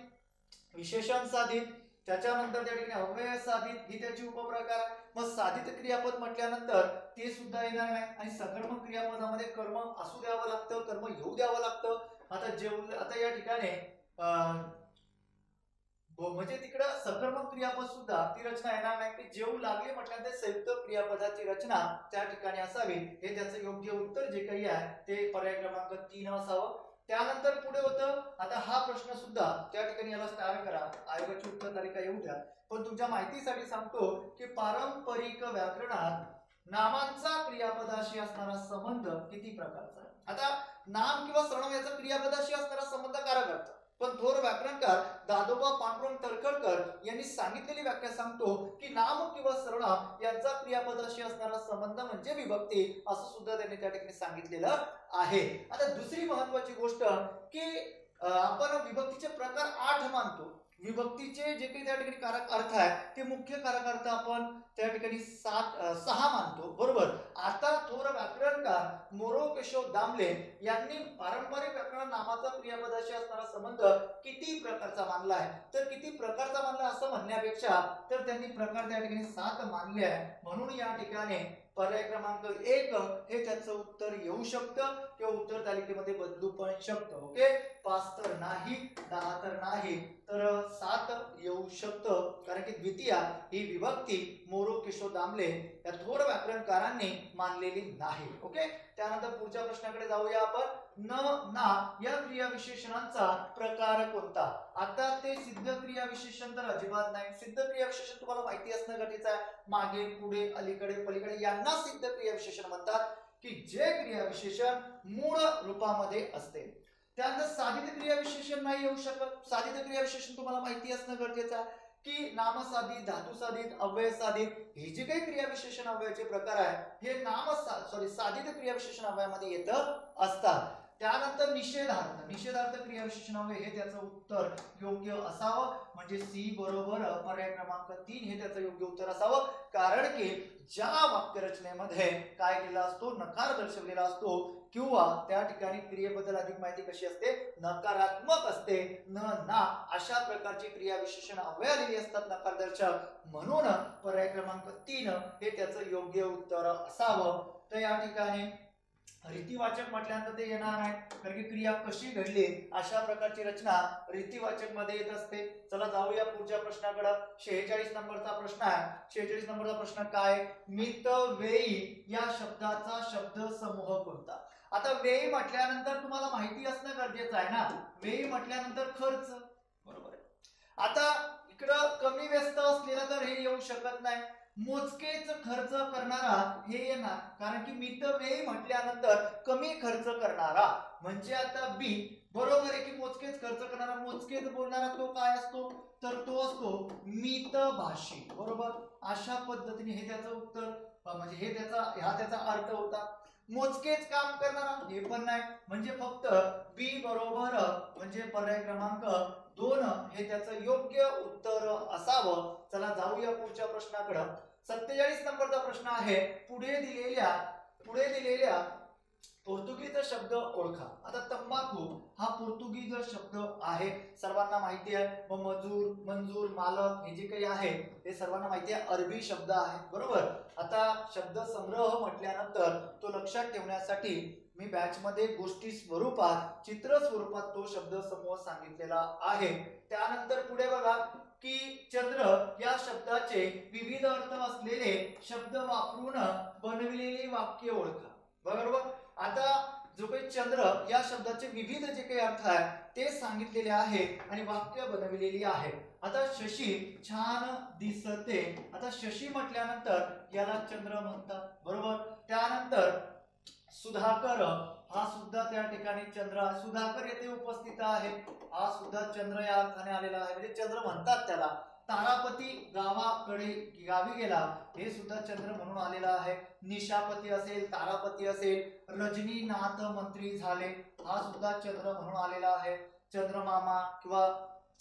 विशेषण साधित, त्याच्यानंतर त्या ठिकाणी अव्यय साधित ही त्याची उपप्रकार आहे. मग साधित क्रियापद म्हटल्यानंतर ते सुद्धा येणार नाही. आणि सकर्मक क्रियापदामध्ये कर्म असू द्यावं लागतं, कर्म येऊ द्यावं लागतं. आता या ठिकाणी म्हणजे तिकडं सकर्मक क्रियापद सुद्धा ती रचना येणार नाही. की जेवू लागले म्हटल्यानंतर संयुक्त क्रियापदाची रचना त्या ठिकाणी असावी. हे त्याचं योग्य उत्तर जे काही आहे ते पर्याय क्रमांक 3 असावं. त्यानंतर पुढे होतं, आता हा प्रश्न सुद्धा त्या ठिकाणी याला स्टार करा, आयोगाची उत्तर तालिका येऊ द्या. पण तुमच्या माहितीसाठी सांगतो की पारंपरिक व्याकरणात नामांचा क्रियापदाशी असणारा संबंध किती प्रकारचा आहे. आता नाम किंवा सर्वनाम याचा क्रियापदाशी असणारा संबंध कारक करतात. पण थोर व्याकरणकार दादोबा पांडुरंग तळखरकर यांनी सांगितलेली व्याख्या सांगतो की नाम किंवा सर्वनाम यांचा क्रियापदाशी असणारा संबंध म्हणजे विभक्ती, असं सुद्धा त्यांनी त्या ठिकाणी सांगितलेलं आहे. आता दुसरी महत्वाची गोष्ट की आपण विभक्तीचे प्रकार 8 मानतो. विभक्तीचे जे काही त्या ठिकाणी कारक अर्थ आहे ते मुख्य कारक अर्थ आपण त्या ठिकाणी 6 मानतो, बरोबर. आता थोर व्याकरणकार मोरो केशव दामले यांनी पारंपरिक व्याकरण नामाचा क्रियापदाशी असणारा संबंध किती प्रकारचा मानला आहे, तर किती प्रकारचा मानला असं म्हणण्यापेक्षा तर त्यांनी प्रकार त्या ठिकाणी 7 मानले आहे. म्हणून या ठिकाणी पर्याय क्रमांक 1 हे त्याचं उत्तर येऊ शकतं किंवा उत्तर तालिकेमध्ये बदलू पण शकतं. ओके, 5 तर नाही, 10 तर नाही, तर 7 येऊ शकतं, कारण की द्वितीया ही विभक्ती मोरो केशव दामले या थोर व्याकरणकारांनी मानलेली नाही. ओके, त्यानंतर पुढच्या प्रश्नाकडे जाऊया आपण. न ना या क्रियाविशेषणांचा प्रकार कोणता. आता ते सिद्ध क्रियाविशेषण तर अजिबात नाही. सिद्ध क्रियाविशेषण तुम्हाला माहिती असणं गरजेचं आहे. मागे, पुढे, अलीकडे, पलीकडे यांना सिद्ध क्रियाविशेषण म्हणतात की जे क्रियाविशेषण मूळ रूपामध्ये असते. त्यानंतर साधित क्रियाविशेषण नाही येऊ शकत. साधित क्रियाविशेषण तुम्हाला माहिती असणं गरजेचं आहे की नामसाधित, धातुसाधित, अव्ययसाधित हे जे काही क्रियाविशेषण अव्ययाचे प्रकार आहे हे साधित क्रियाविशेषण अव्ययामध्ये येत असतात. त्यानंतर निषेधार्थ, निषेधार्थ क्रियाविशेषण अव्यय हे त्याचं उत्तर योग्य असावं. म्हणजे सी बरोबर पर्याय क्रमांक 3 हे त्याचं योग्य उत्तर असावं. कारण की ज्या वाक्यरचनेमध्ये काय केला असतो, नकार दर्शवलेला असतो किंवा त्या ठिकाणी क्रियेबद्दल अधिक माहिती कशी असते, नकारात्मक असते, ना अशा प्रकारची क्रियाविशेषण अव्यय आलेली असतात नकारदर्शक. म्हणून पर्याय क्रमांक 3 हे त्याचं योग्य उत्तर असावं. तर या ठिकाणी रीतिवाचक म्हटल्यानंतर ते येणार नाही, कारण की क्रिया कशी घडली अशा प्रकारची रचना रीतिवाचक मध्ये येत असते. चला जाऊया पुढच्या प्रश्नाकडे. 46 नंबरचा प्रश्न आहे. 46 नंबरचा प्रश्न काय, मितव्ययी या शब्दाचा शब्द समूह कोणता. आता व्ययी म्हटल्यानंतर तुम्हाला माहिती असणं गरजेचं आहे ना. व्ययी म्हटल्यानंतर खर्च, बरोबर आहे. आता इकडं कमी व्यस्त असलेला तर हे येऊ शकत नाही. मोजकेच खर्च करणारा हे येणार, कारण की मितव्ययी म्हटल्यानंतर कमी खर्च करणारा म्हणजे आता बी बरोबर आहे की मोजकेच खर्च करणारा, मोजकेच बोलणारा तो काय असतो, तर तो असतो मितभाषी, बरोबर. अशा पद्धतीने हे त्याचं उत्तर म्हणजे हे त्याचा अर्थ होता. मोजकेच काम करणारा हे पण नाही, म्हणजे फक्त बी बरोबर म्हणजे पर्याय क्रमांक 2 हे त्याचं योग्य उत्तर असावं. चला जाऊया पुढच्या प्रश्नाकडे. 47 नंबरचा प्रश्न आहे, पुढे दिलेल्या पोर्तुगीज शब्द ओळखा. आता तंबाखू हा पोर्तुगीज शब्द आहे, सर्वांना माहिती आहे. मग मजूर, मंजूर, मालक हे जे काही आहे ते सर्वांना माहिती आहे, अरबी शब्द आहे, बरोबर. आता शब्द संग्रह म्हटल्यानंतर तो लक्षात ठेवण्यासाठी मी बॅच मध्ये गोष्टी स्वरूपात, चित्र स्वरूपात तो शब्द समूह सांगितलेला आहे. त्यानंतर पुढे बघा की चंद्र या शब्दाचे विविध अर्थ असलेले शब्द वापरून बनविलेली वाक्य ओळखा, बरोबर. आता जो काही चंद्र या शब्दाचे विविध जे काही अर्थ आहे ते सांगितलेले आहे आणि वाक्य बनविलेली आहे. आता शशी छान दिसते, आता शशी म्हटल्यानंतर याला चंद्र म्हणतात, बरोबर. त्यानंतर सुधाकर हा सुद्धा त्या ठिकाणी चंद्र, सुधाकर येथे उपस्थित आहे, हा सुद्धा चंद्र या अर्थाने आलेला आहे, म्हणजे चंद्र म्हणतात त्याला. तारापती गावी गेला हे सुद्धा चंद्र म्हणून आलेला आहे. निशापती असेल, तारापती असेल, रजनीनाथ मंत्री झाले हा सुद्धा चंद्र म्हणून आलेला आहे. चंद्रमामा किंवा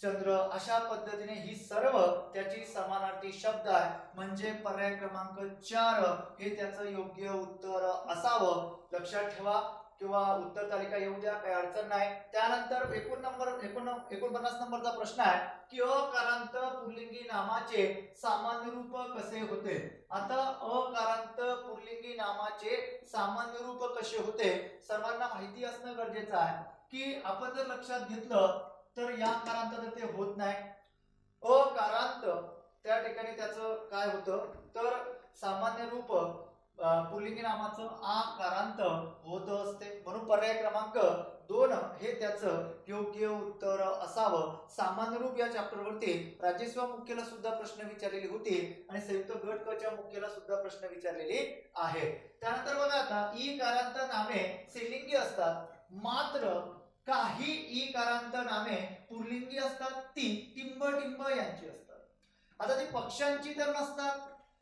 चंद्र अशा पद्धतीने ही सर्व त्याची समानार्थी शब्द आहे, म्हणजे पर्याय क्रमांक 4 हे त्याचं योग्य उत्तर असावं. लक्षात ठेवा किंवा उत्तर तालिका येऊ द्या, काही अडचण नाही. त्यानंतर 49 नंबरचा प्रश्न आहे की अकारांत पुल्लिंगी नामाचे सामान्य रूप कसे होते. आता अकारांत पुल्लिंगी नामाचे सामान्य रूप कसे होते सर्वांना माहिती असणं गरजेचं आहे. की आपण जर लक्षात घेतलं तर या कारांत तर ते होत नाही. अकारांत त्या ठिकाणी त्याचं काय होतं, तर सामान्य रूप पुल्लिंगी नामाचं आकारांत होत असते, म्हणून पर्याय क्रमांक 2 हे त्याचं योग्य उत्तर असावं. सामान्य रूप या चॅप्टर वरती राजस्व मुख्याला सुद्धा प्रश्न विचारलेले होते आणि संयुक्त गट क च्या मुख्याला सुद्धा प्रश्न विचारलेले आहे. त्यानंतर बघा आता ई कारांत नामे स्त्रीलिंगी असतात, मात्र काही ई कारांत नामे पुल्लिंगी असतात, ती टिंब यांची असतात. आता ती पक्ष्यांची तर नसतात,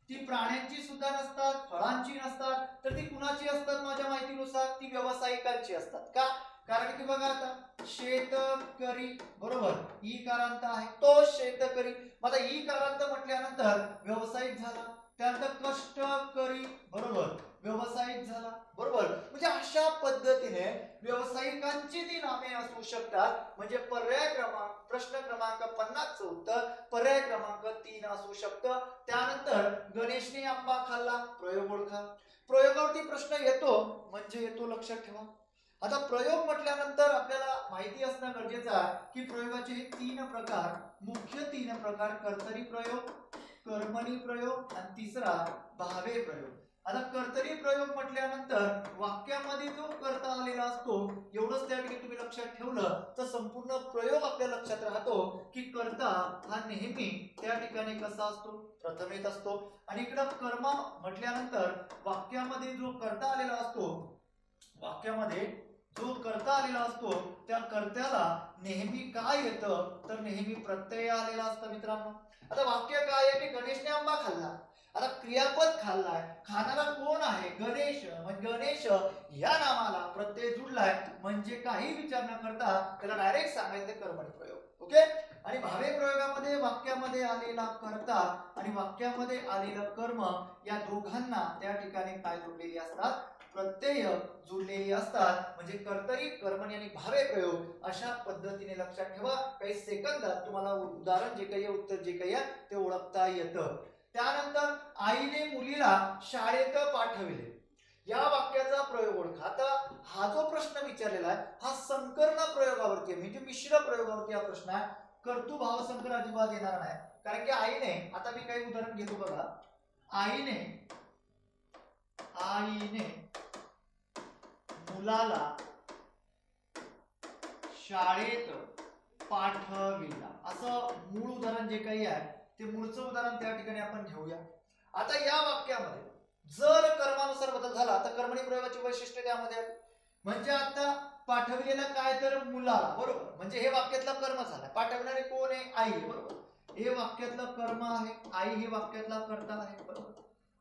ती प्राण्यांची सुद्धा नसतात, फळांची नसतात, तर ती कुणाची असतात माझ्या माहितीनुसार, ती व्यावसायिकांची असतात. का, कारण की बघा आता शेतकरी, बरोबर, ई कारांत आहे तो शेतकरी. आता ई कारांत म्हटल्यानंतर व्यावसायिक झाला, त्यानंतर कष्टकरी, बरोबर, व्यावसायिक झाला, बरोबर. म्हणजे अशा पद्धतीने व्यावसायिकांची ती नामे असू शकतात. म्हणजे पर्याय क्रमांक प्रश्न क्रमांक 50 चं उत्तर पर्याय क्रमांक 3 असू शकतं. त्यानंतर गणेशने आंबा खाल्ला, प्रयोग ओळखा. प्रयोगावरती प्रश्न येतो म्हणजे येतो, लक्षात ठेवा. आता प्रयोग म्हटल्यानंतर आपल्याला माहिती असणं गरजेचं आहे की प्रयोगाचे हे 3 प्रकार, मुख्य 3 प्रकार, कर्तरी प्रयोग, कर्मणी प्रयोग आणि तिसरा भावे प्रयोग. आता कर्तरी प्रयोग म्हटल्यानंतर वाक्यामध्ये जो कर्ता आलेला असतो एवढंच त्या ठिकाणी तुम्ही लक्षात ठेवलं तर संपूर्ण प्रयोग आपल्या लक्षात राहतो की कर्ता हा नेहमी त्या ठिकाणी कसा असतो, प्रथमेत असतो. आणि इकडं कर्म म्हटल्यानंतर वाक्यामध्ये जो कर्ता आलेला असतो, वाक्यामध्ये जो कर्ता आलेला असतो त्या कर्त्याला नेहमी काय येतं तर नेहमी प्रत्यय आलेला असतं मित्रांनो. आता वाक्य काय आहे की गणेशने आंबा खाल्ला. आता क्रियापद खाल्लाय, खाणारा कोण आहे? गणेश. म्हणजे गणेश या नामाला प्रत्यय जुडलाय म्हणजे काही विचार न करता त्याला डायरेक्ट सांगायचं कर्मणी प्रयोग. ओके. आणि भावे प्रयोगामध्ये वाक्यामध्ये आलेला कर्ता आणि वाक्यामध्ये आलेलं कर्म या दोघांना त्या ठिकाणी काय जोडलेली असतात? प्रत्यय जुळलेली असतात. म्हणजे कर्तरी, कर्मणी आणि भावे प्रयोग अशा पद्धतीने लक्षात ठेवा. काही सेकंदात तुम्हाला उदाहरण जे काही उत्तर जे काही आहे ते ओळखता येतं. त्यानंतर आईने मुलीला शाळेत पाठविले या वाक्याचा प्रयोग ओळखा. आता हा जो प्रश्न विचारलेला आहे हा संकर्ण प्रयोगावरती आहे, म्हणजे मिश्र प्रयोगावरती हा प्रश्न आहे. कर्तृ भाव संकर अजिबात येणार नाही. कारण की आईने, आता मी काही उदाहरण घेतो बघा. आईने मुलाला शाळेत पाठविला असं मूळ उदाहरण जे काही आहे ते मूळचं उदाहरण त्या ठिकाणी आपण घेऊया. आता या वाक्यामध्ये जर कर्मानुसार बदल झाला तर कर्मणी प्रयोगाची वैशिष्ट्य त्यामध्ये आहे. म्हणजे आता पाठविलेला काय तर मुलाला, बरोबर. म्हणजे हे वाक्यातला कर्म झाला. पाठविणारे कोण आहे? आई, बरोबर. हे वाक्यातलं कर्म आहे, आई हे वाक्यातला कर्ता आहे, बरोबर.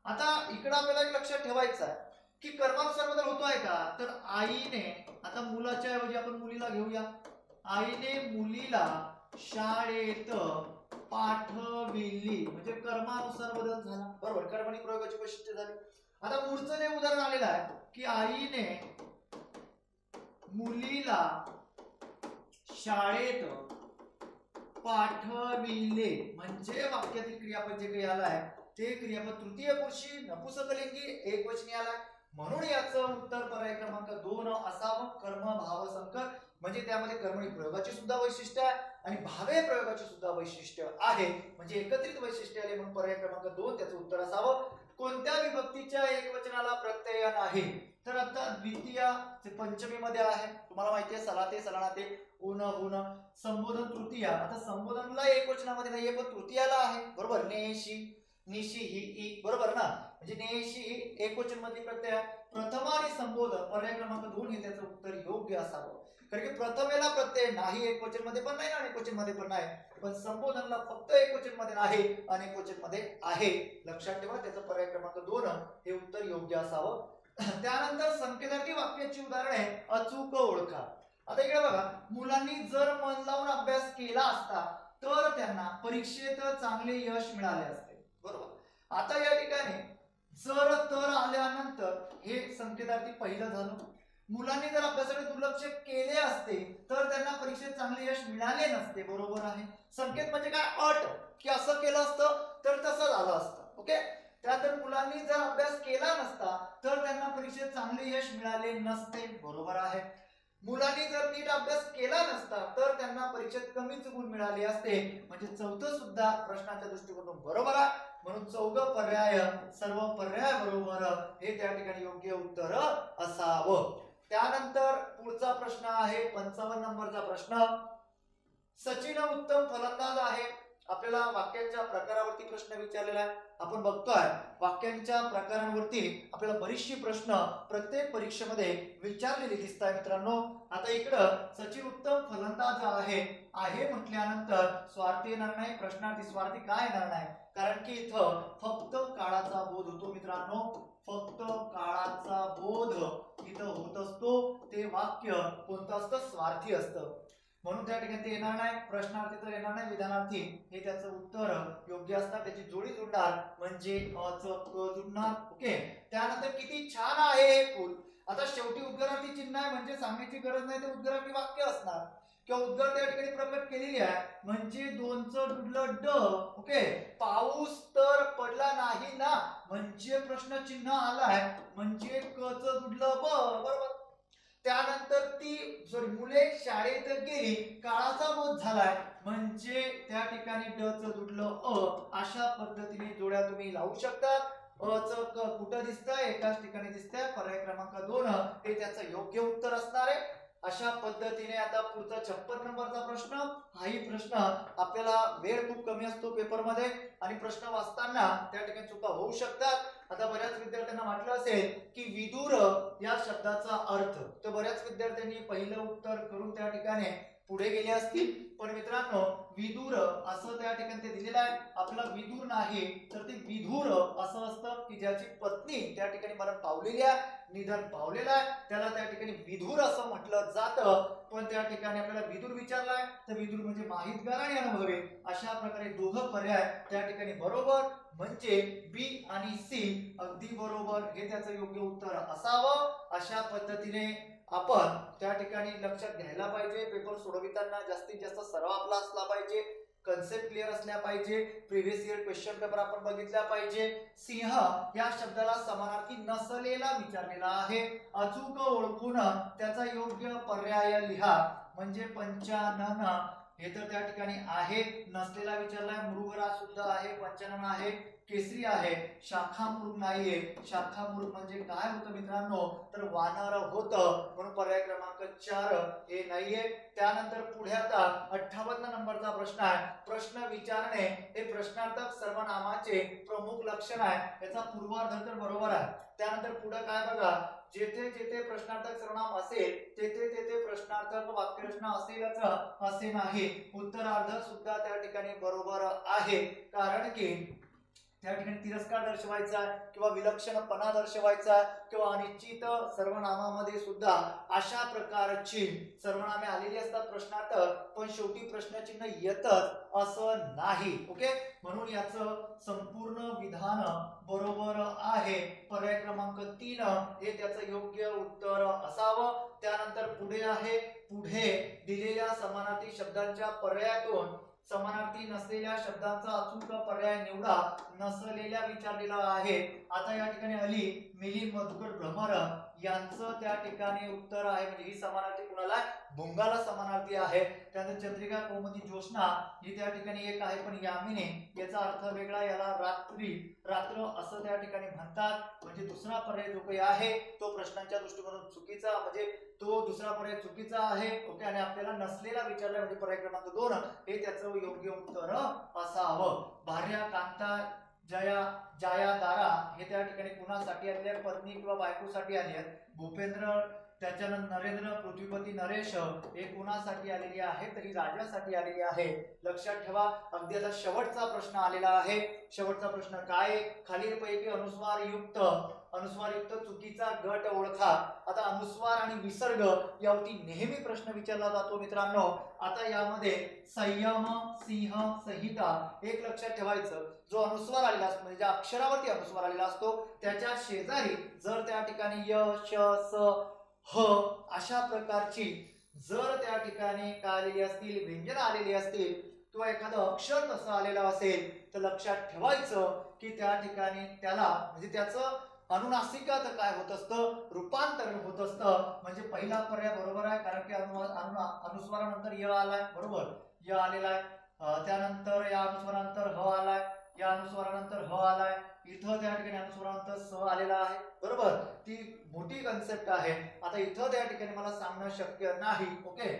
आता इकडे आपल्याला एक लक्षात ठेवायचं आहे की कर्मानुसार बदल होतोय का? तर आईने, आता मुलाच्या ऐवजी आपण मुलीला घेऊया. आईने मुलीला शाळेत पाठविली म्हणजे कर्मानुसार बदल झाला, बरोबर. कर्मणी प्रयोगाची वैशिष्ट्य झाली. आता पुढचं जे उदाहरण आलेलं आहे की आईने मुलीला शाळेत पाठविले म्हणजे वाक्यातील क्रियापद जे काही आलं आहे ते क्रियापद तृतीय पुरुषी नपुंसकलिंगी एकवचनी आलाय. म्हणून याचं उत्तर पर्याय क्रमांक 2 असावं. कर्म भाव संकर म्हणजे त्यामध्ये कर्मणी प्रयोगाची सुद्धा वैशिष्ट्य आहे आणि भावे प्रयोगाची सुद्धा वैशिष्ट्य आहे. म्हणजे एकत्रित वैशिष्ट्य आले म्हणून पर्याय क्रमांक 2 त्याचं उत्तर असावं. कोणत्या विभक्तीच्या एकवचनाला प्रत्यय नाही? तर आता द्वितीय पंचमी मध्ये आहे. तुम्हाला माहिती आहे सलाते, सलानाते, ऊन, ऊन. संबोधन तृतीय. आता संबोधनला एकवचनामध्ये नाहीये पण तृतीयाला आहे, बरोबर. नेशी, निशी ही ई, बरोबर ना. म्हणजे नेशी ही एकवचन मध्ये प्रत्यय आहे. प्रथम आणि संबोधन पर्याय क्रमांक 2 हे त्याचं उत्तर योग्य असावं. कारण की प्रथमेला प्रत्यय नाही एकवचन मध्ये पण नाही आणि एकवचन मध्ये पण नाही, पण संबोधनला फक्त एकवचन मध्ये नाही आणि एकवचन मध्ये आहे. लक्षात ठेवा त्याचं पर्याय क्रमांक 2 हे उत्तर योग्य असावं. त्यानंतर संकेतार्थी वाक्याची उदाहरणे अचूक ओळखा. आता इकडे बघा, मुलांनी जर मन लावून अभ्यास केला असता तर त्यांना परीक्षेत चांगले यश मिळाले असते, बरोबर. आता या ठिकाणी जर तर आल्यानंतर हे संकेतार्थी पहिलं झालं. मुलांनी जर अभ्यासाकडे दुर्लक्ष केले असते तर त्यांना परीक्षेत चांगले यश मिळाले नसते, बरोबर आहे. संकेत म्हणजे काय? अट, की असं केलं असतं तर तसं झालं असतं. ओके. त्यानंतर मुलांनी जर अभ्यास केला नसता तर त्यांना परीक्षेत चांगले यश मिळाले नसते, बरोबर आहे. मुलांनी जर नीट अभ्यास केला नसता तर त्यांना परीक्षेत कमीच गुण मिळाले असते. म्हणजे चौथं सुद्धा प्रश्नाच्या दृष्टिकोनातून बरोबर आहे. म्हणून चौघं पर्याय, सर्व पर्याय बरोबर हे त्या ठिकाणी योग्य उत्तर असावं. त्यानंतर पुढचा प्रश्न आहे 55 नंबरचा प्रश्न. सचिन उत्तम फलंदाज आहे. आपल्याला वाक्यांच्या प्रकारावरती प्रश्न विचारलेला आहे. आपण बघतोय वाक्यांच्या प्रकारांवरती आपल्याला बरीचशी प्रश्न प्रत्येक परीक्षेमध्ये विचारलेली दिसत आहे मित्रांनो. आता इकडं सचिन उत्तम फलंदाज आहे म्हटल्यानंतर स्वार्थी येणार नाही, प्रश्नार्थी स्वार्थी काय येणार नाही. कारण की इथं फक्त काळाचा बोध होतो मित्रांनो. फक्त काळाचा बोध इथं होत असतो. ते वाक्य कोणतं असतं? स्वार्थी असतं. म्हणून त्या ठिकाणी ते येणार नाही. प्रश्नार्थी तर येणार नाही, विधानार्थी हे त्याचं उत्तर योग्य असतात. त्याची जोडी जुळणार म्हणजे अ च क जुळणार. ओके. त्यानंतर किती छान आहे हे फूल. आता शेवटी उद्गारार्थी चिन्ह आहे म्हणजे सांगण्याची गरज नाही, ते उद्गारार्थी वाक्य असणार किंवा उद्गार त्या ठिकाणी प्रकट केलेली आहे म्हणजे 2चं जुडलं ड. ओके. पाऊस तर पडला नाही ना म्हणजे प्रश्न चिन्ह आलाय म्हणजे क चं जुडलं ब, बरोबर. त्यानंतर मुले शाळेत गेली, काळाचा बोध झालाय म्हणजे त्या ठिकाणी ड चं जुडलं अ. अशा पद्धतीने जोड्या तुम्ही लावू शकता. अ च क कुठं दिसतंय? एकाच ठिकाणी दिसतंय. पर्याय क्रमांक 2 हे त्याचं योग्य उत्तर असणार आहे. अशा पद्धतीने आता पुढचा 56 नंबरचा प्रश्न, हाही प्रश्न आपल्याला वेळ खूप कमी असतो पेपरमध्ये आणि प्रश्न वाचताना त्या ठिकाणी चुका होऊ शकतात। आता बऱ्याच विद्यार्थ्यांना म्हटलं असेल की विदुर या शब्दाचा अर्थ, तर बऱ्याच विद्यार्थ्यांनी पहिलं उत्तर करून त्या ठिकाणी पुढे गेले असतील, पण मित्रांनो विदुर असं त्या ठिकाणी ते दिलेलं आहे, आपला विदुर नाही तर ते विधुर असं असतं की ज्याची पत्नी त्या ठिकाणी मरण पावलेली आहे, निधन पावलेलं आहे, त्याला त्या ठिकाणी विधुर असं म्हटलं जातं। पण त्या ठिकाणी आपल्याला विदुर विचारलाय तर विदुर म्हणजे माहितगार आणि अनुभवी, अशा प्रकारे दोघं पर्याय त्या ठिकाणी बरोबर, म्हणजे बी आणि सी अगदी बरोबर हे त्याचं योग्य उत्तर असावं। अशा पद्धतीने आपण त्या ठिकाणी लक्षात घ्यायला पाहिजे, पेपर सोडविताना जास्तीत जास्त सराव आपला असला पाहिजे, कन्सेप्ट क्लिअर असल्या पाहिजे, प्रिव्हियस इयर क्वेश्चन पेपर आपण बघितला पाहिजे। सिंह या शब्दाला समानार्थी नसलेला विचारलेला आहे, अचूक ओळखून त्याचा योग्य पर्याय लिहा, म्हणजे पंचानन हे तर त्या ठिकाणी आहे, नसलेला विचारलाय, मृगराज सुद्धा आहे, पंचानन आहे, केसरी आहे, शाखामृग नाहीये, शाखामृग म्हणजे काय होतं मित्रांनो तर वानर होतं, म्हणून पर्याय क्रमांक 4 हे नाहीये। त्यानंतर पुढे आता 58 नंबरचा प्रश्न आहे, प्रश्न विचारणे हे प्रश्नार्थक सर्वनामाचे प्रमुख लक्षण आहे, याचा पूर्वार्ध तर बरोबर आहे। त्यानंतर पुढे काय बघा, जेथे जेथे प्रश्नार्थक सर्वनाम असेल तेथे तेथे प्रश्नार्थक वाक्यरचना असेलच असे नाही, उत्तरार्ध सुद्धा त्या ठिकाणी बरोबर आहे, कारण की त्या ठिकाणी तिरस्कार दर्शवायचा किंवा विलक्षणपणा दर्शवायचा किंवा अनिश्चित सर्वनामामध्ये सुद्धा अशा प्रकारची सर्वनामे आलेली असतात प्रश्नार्थक, पण शेवटी प्रश्नचिन्ह येतच असं नाही। ओके, म्हणून याचं संपूर्ण विधान बरोबर आहे, पर्याय क्रमांक 3 हे त्याचं योग्य उत्तर असावं। त्यानंतर पुढे आहे, पुढे दिलेल्या समानार्थी शब्दांच्या पर्यायातून समानार्थी नसलेल्या शब्दांचा अचूक पर्याय निवडा, नसलेल्या विचारलेला आहे। आता या ठिकाणी अली, मिलिंद, मधुकर, भ्रमर यांचं त्या ठिकाणी उत्तर आहे, म्हणजे ही समानार्थी कुणाला भुंगाला समानार्थी आहे। त्यानंतर चंद्रिका, कौमुदी, ज्योत्स्ना ही त्या ठिकाणी एक आहे, पण यामिनी याचा अर्थ वेगळा, याला रात्री रात्र असं त्या ठिकाणी म्हणतात, म्हणजे दुसरा पर्याय जो काही आहे तो प्रश्नांच्या दृष्टिकोनातून चुकीचा, म्हणजे तो दुसरा पर्याय चुकीचा आहे। ओके, आणि आपल्याला नसलेला विचारला म्हणजे पर्याय क्रमांक 2 हे त्याचं योग्य उत्तर असावं। भार्या, कांता, जया, जाया, दारा हे त्या ठिकाणी कुणासाठी आलेले आहेत, पत्नी किंवा बायकोसाठी आले आहेत। भूपेंद्र, त्याच्यानंतर नरेंद्र, पृथ्वीपती, नरेश हे कुणासाठी आलेली आहे, तरी राजासाठी आलेली आहे, लक्षात ठेवा। अगदी आता शेवटचा प्रश्न आलेला आहे, शेवटचा प्रश्न काय, खालीलपैकी अनुस्वारयुक्त चुकीचा गट ओळखा। आता अनुस्वार आणि विसर्ग यावरती नेहमी प्रश्न विचारला जातो मित्रांनो। आता यामध्ये संयम, सिंह, संहिता एक लक्षात ठेवायचं, जो अनुस्वार आलेला असतो म्हणजे ज्या अक्षरावरती अनुस्वार आलेला असतो त्याच्या शेजारी जर त्या ठिकाणी य, श, स, ह अशा प्रकारची जर त्या ठिकाणी काय आलेली असतील, व्यंजन आलेली असतील किंवा एखादं अक्षर तसं आलेलं असेल तर लक्षात ठेवायचं की त्या ठिकाणी त्याला म्हणजे त्याचं अनुनासिकात काय होत असतं, रूपांतरण होत असतं, म्हणजे पहिला पर्याय बरोबर आहे, कारण की अनुस्वारानंतर य आलाय, बरोबर, य आलेला आहे, त्यानंतर या अनुस्वारानंतर ह आलाय, या अनुस्वारानंतर ह आलाय, इथं त्या ठिकाणी अनुस्वारानंतर स आलेला आहे, बरोबर, ती मोठी कन्सेप्ट आहे। आता इथं त्या ठिकाणी मला सांगणं शक्य नाही, ओके,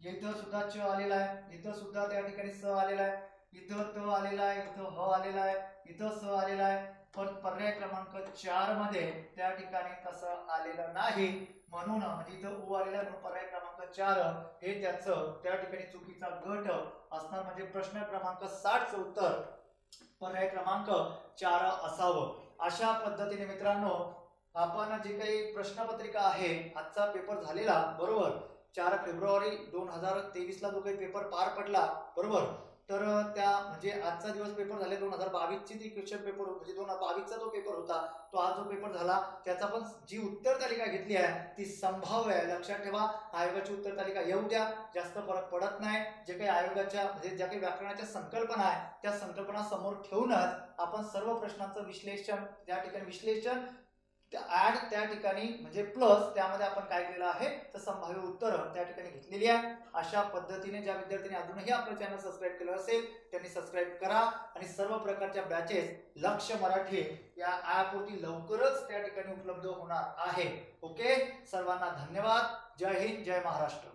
इथं सुद्धा च आलेला आहे, इथं सुद्धा त्या ठिकाणी स आलेला आहे, इथं त आलेला आहे, इथं ह आलेला आहे, इथं स आलेला आहे, पण पर्याय क्रमांक 4 मध्ये त्या ठिकाणी तसं आलेलं नाही, म्हणून म्हणजे इथं उ आलेला आहे, म्हणून पर्याय क्रमांक 4 हे त्याचं त्या ठिकाणी चुकीचा गट असणार, म्हणजे प्रश्न क्रमांक 60 चं उत्तर पर्याय क्रमांक 4 असावं। अशा पद्धतीने मित्रांनो आपण जे काही प्रश्नपत्रिका आहे, आजचा पेपर झालेला, बरोबर, 4 फेब्रुवारी 2023 ला जो काही पेपर पार पडला, बरोबर, तर त्या म्हणजे आजचा दिवस पेपर झाले 2022 ची ती क्वेश्चन पेपर म्हणजे 2022 चा जो पेपर होता तो आज जो पेपर झाला त्याचा पण जी उत्तर तालिका घेतली आहे ती संभाव्य आहे, लक्षात ठेवा। आयोगाची उत्तर तालिका येऊ द्या, जास्त फरक पडत नाही, जे काही आयोगाच्या म्हणजे ज्या काही व्याकरणाच्या संकल्पना आहे त्या संकल्पना समोर ठेवूनच आपण सर्व प्रश्नांचं विश्लेषण त्या ठिकाणी विश्लेषण ऍड त्या ठिकाणी म्हणजे प्लस त्यामध्ये आपण काय केलेलं आहे तर संभाव्य उत्तर त्या ठिकाणी घेतलेली आहे। अशा पद्धतीने ज्या विद्यार्थ्यांनी अजूनही आपलं चॅनल सबस्क्राइब केलं असेल त्यांनी सबस्क्राइब करा आणि सर्व प्रकारच्या बॅचेस लक्ष मराठी या ऍप वरती लवकरच त्या ठिकाणी उपलब्ध होणार आहे। ओके, सर्वांना धन्यवाद। जय हिंद, जय महाराष्ट्र.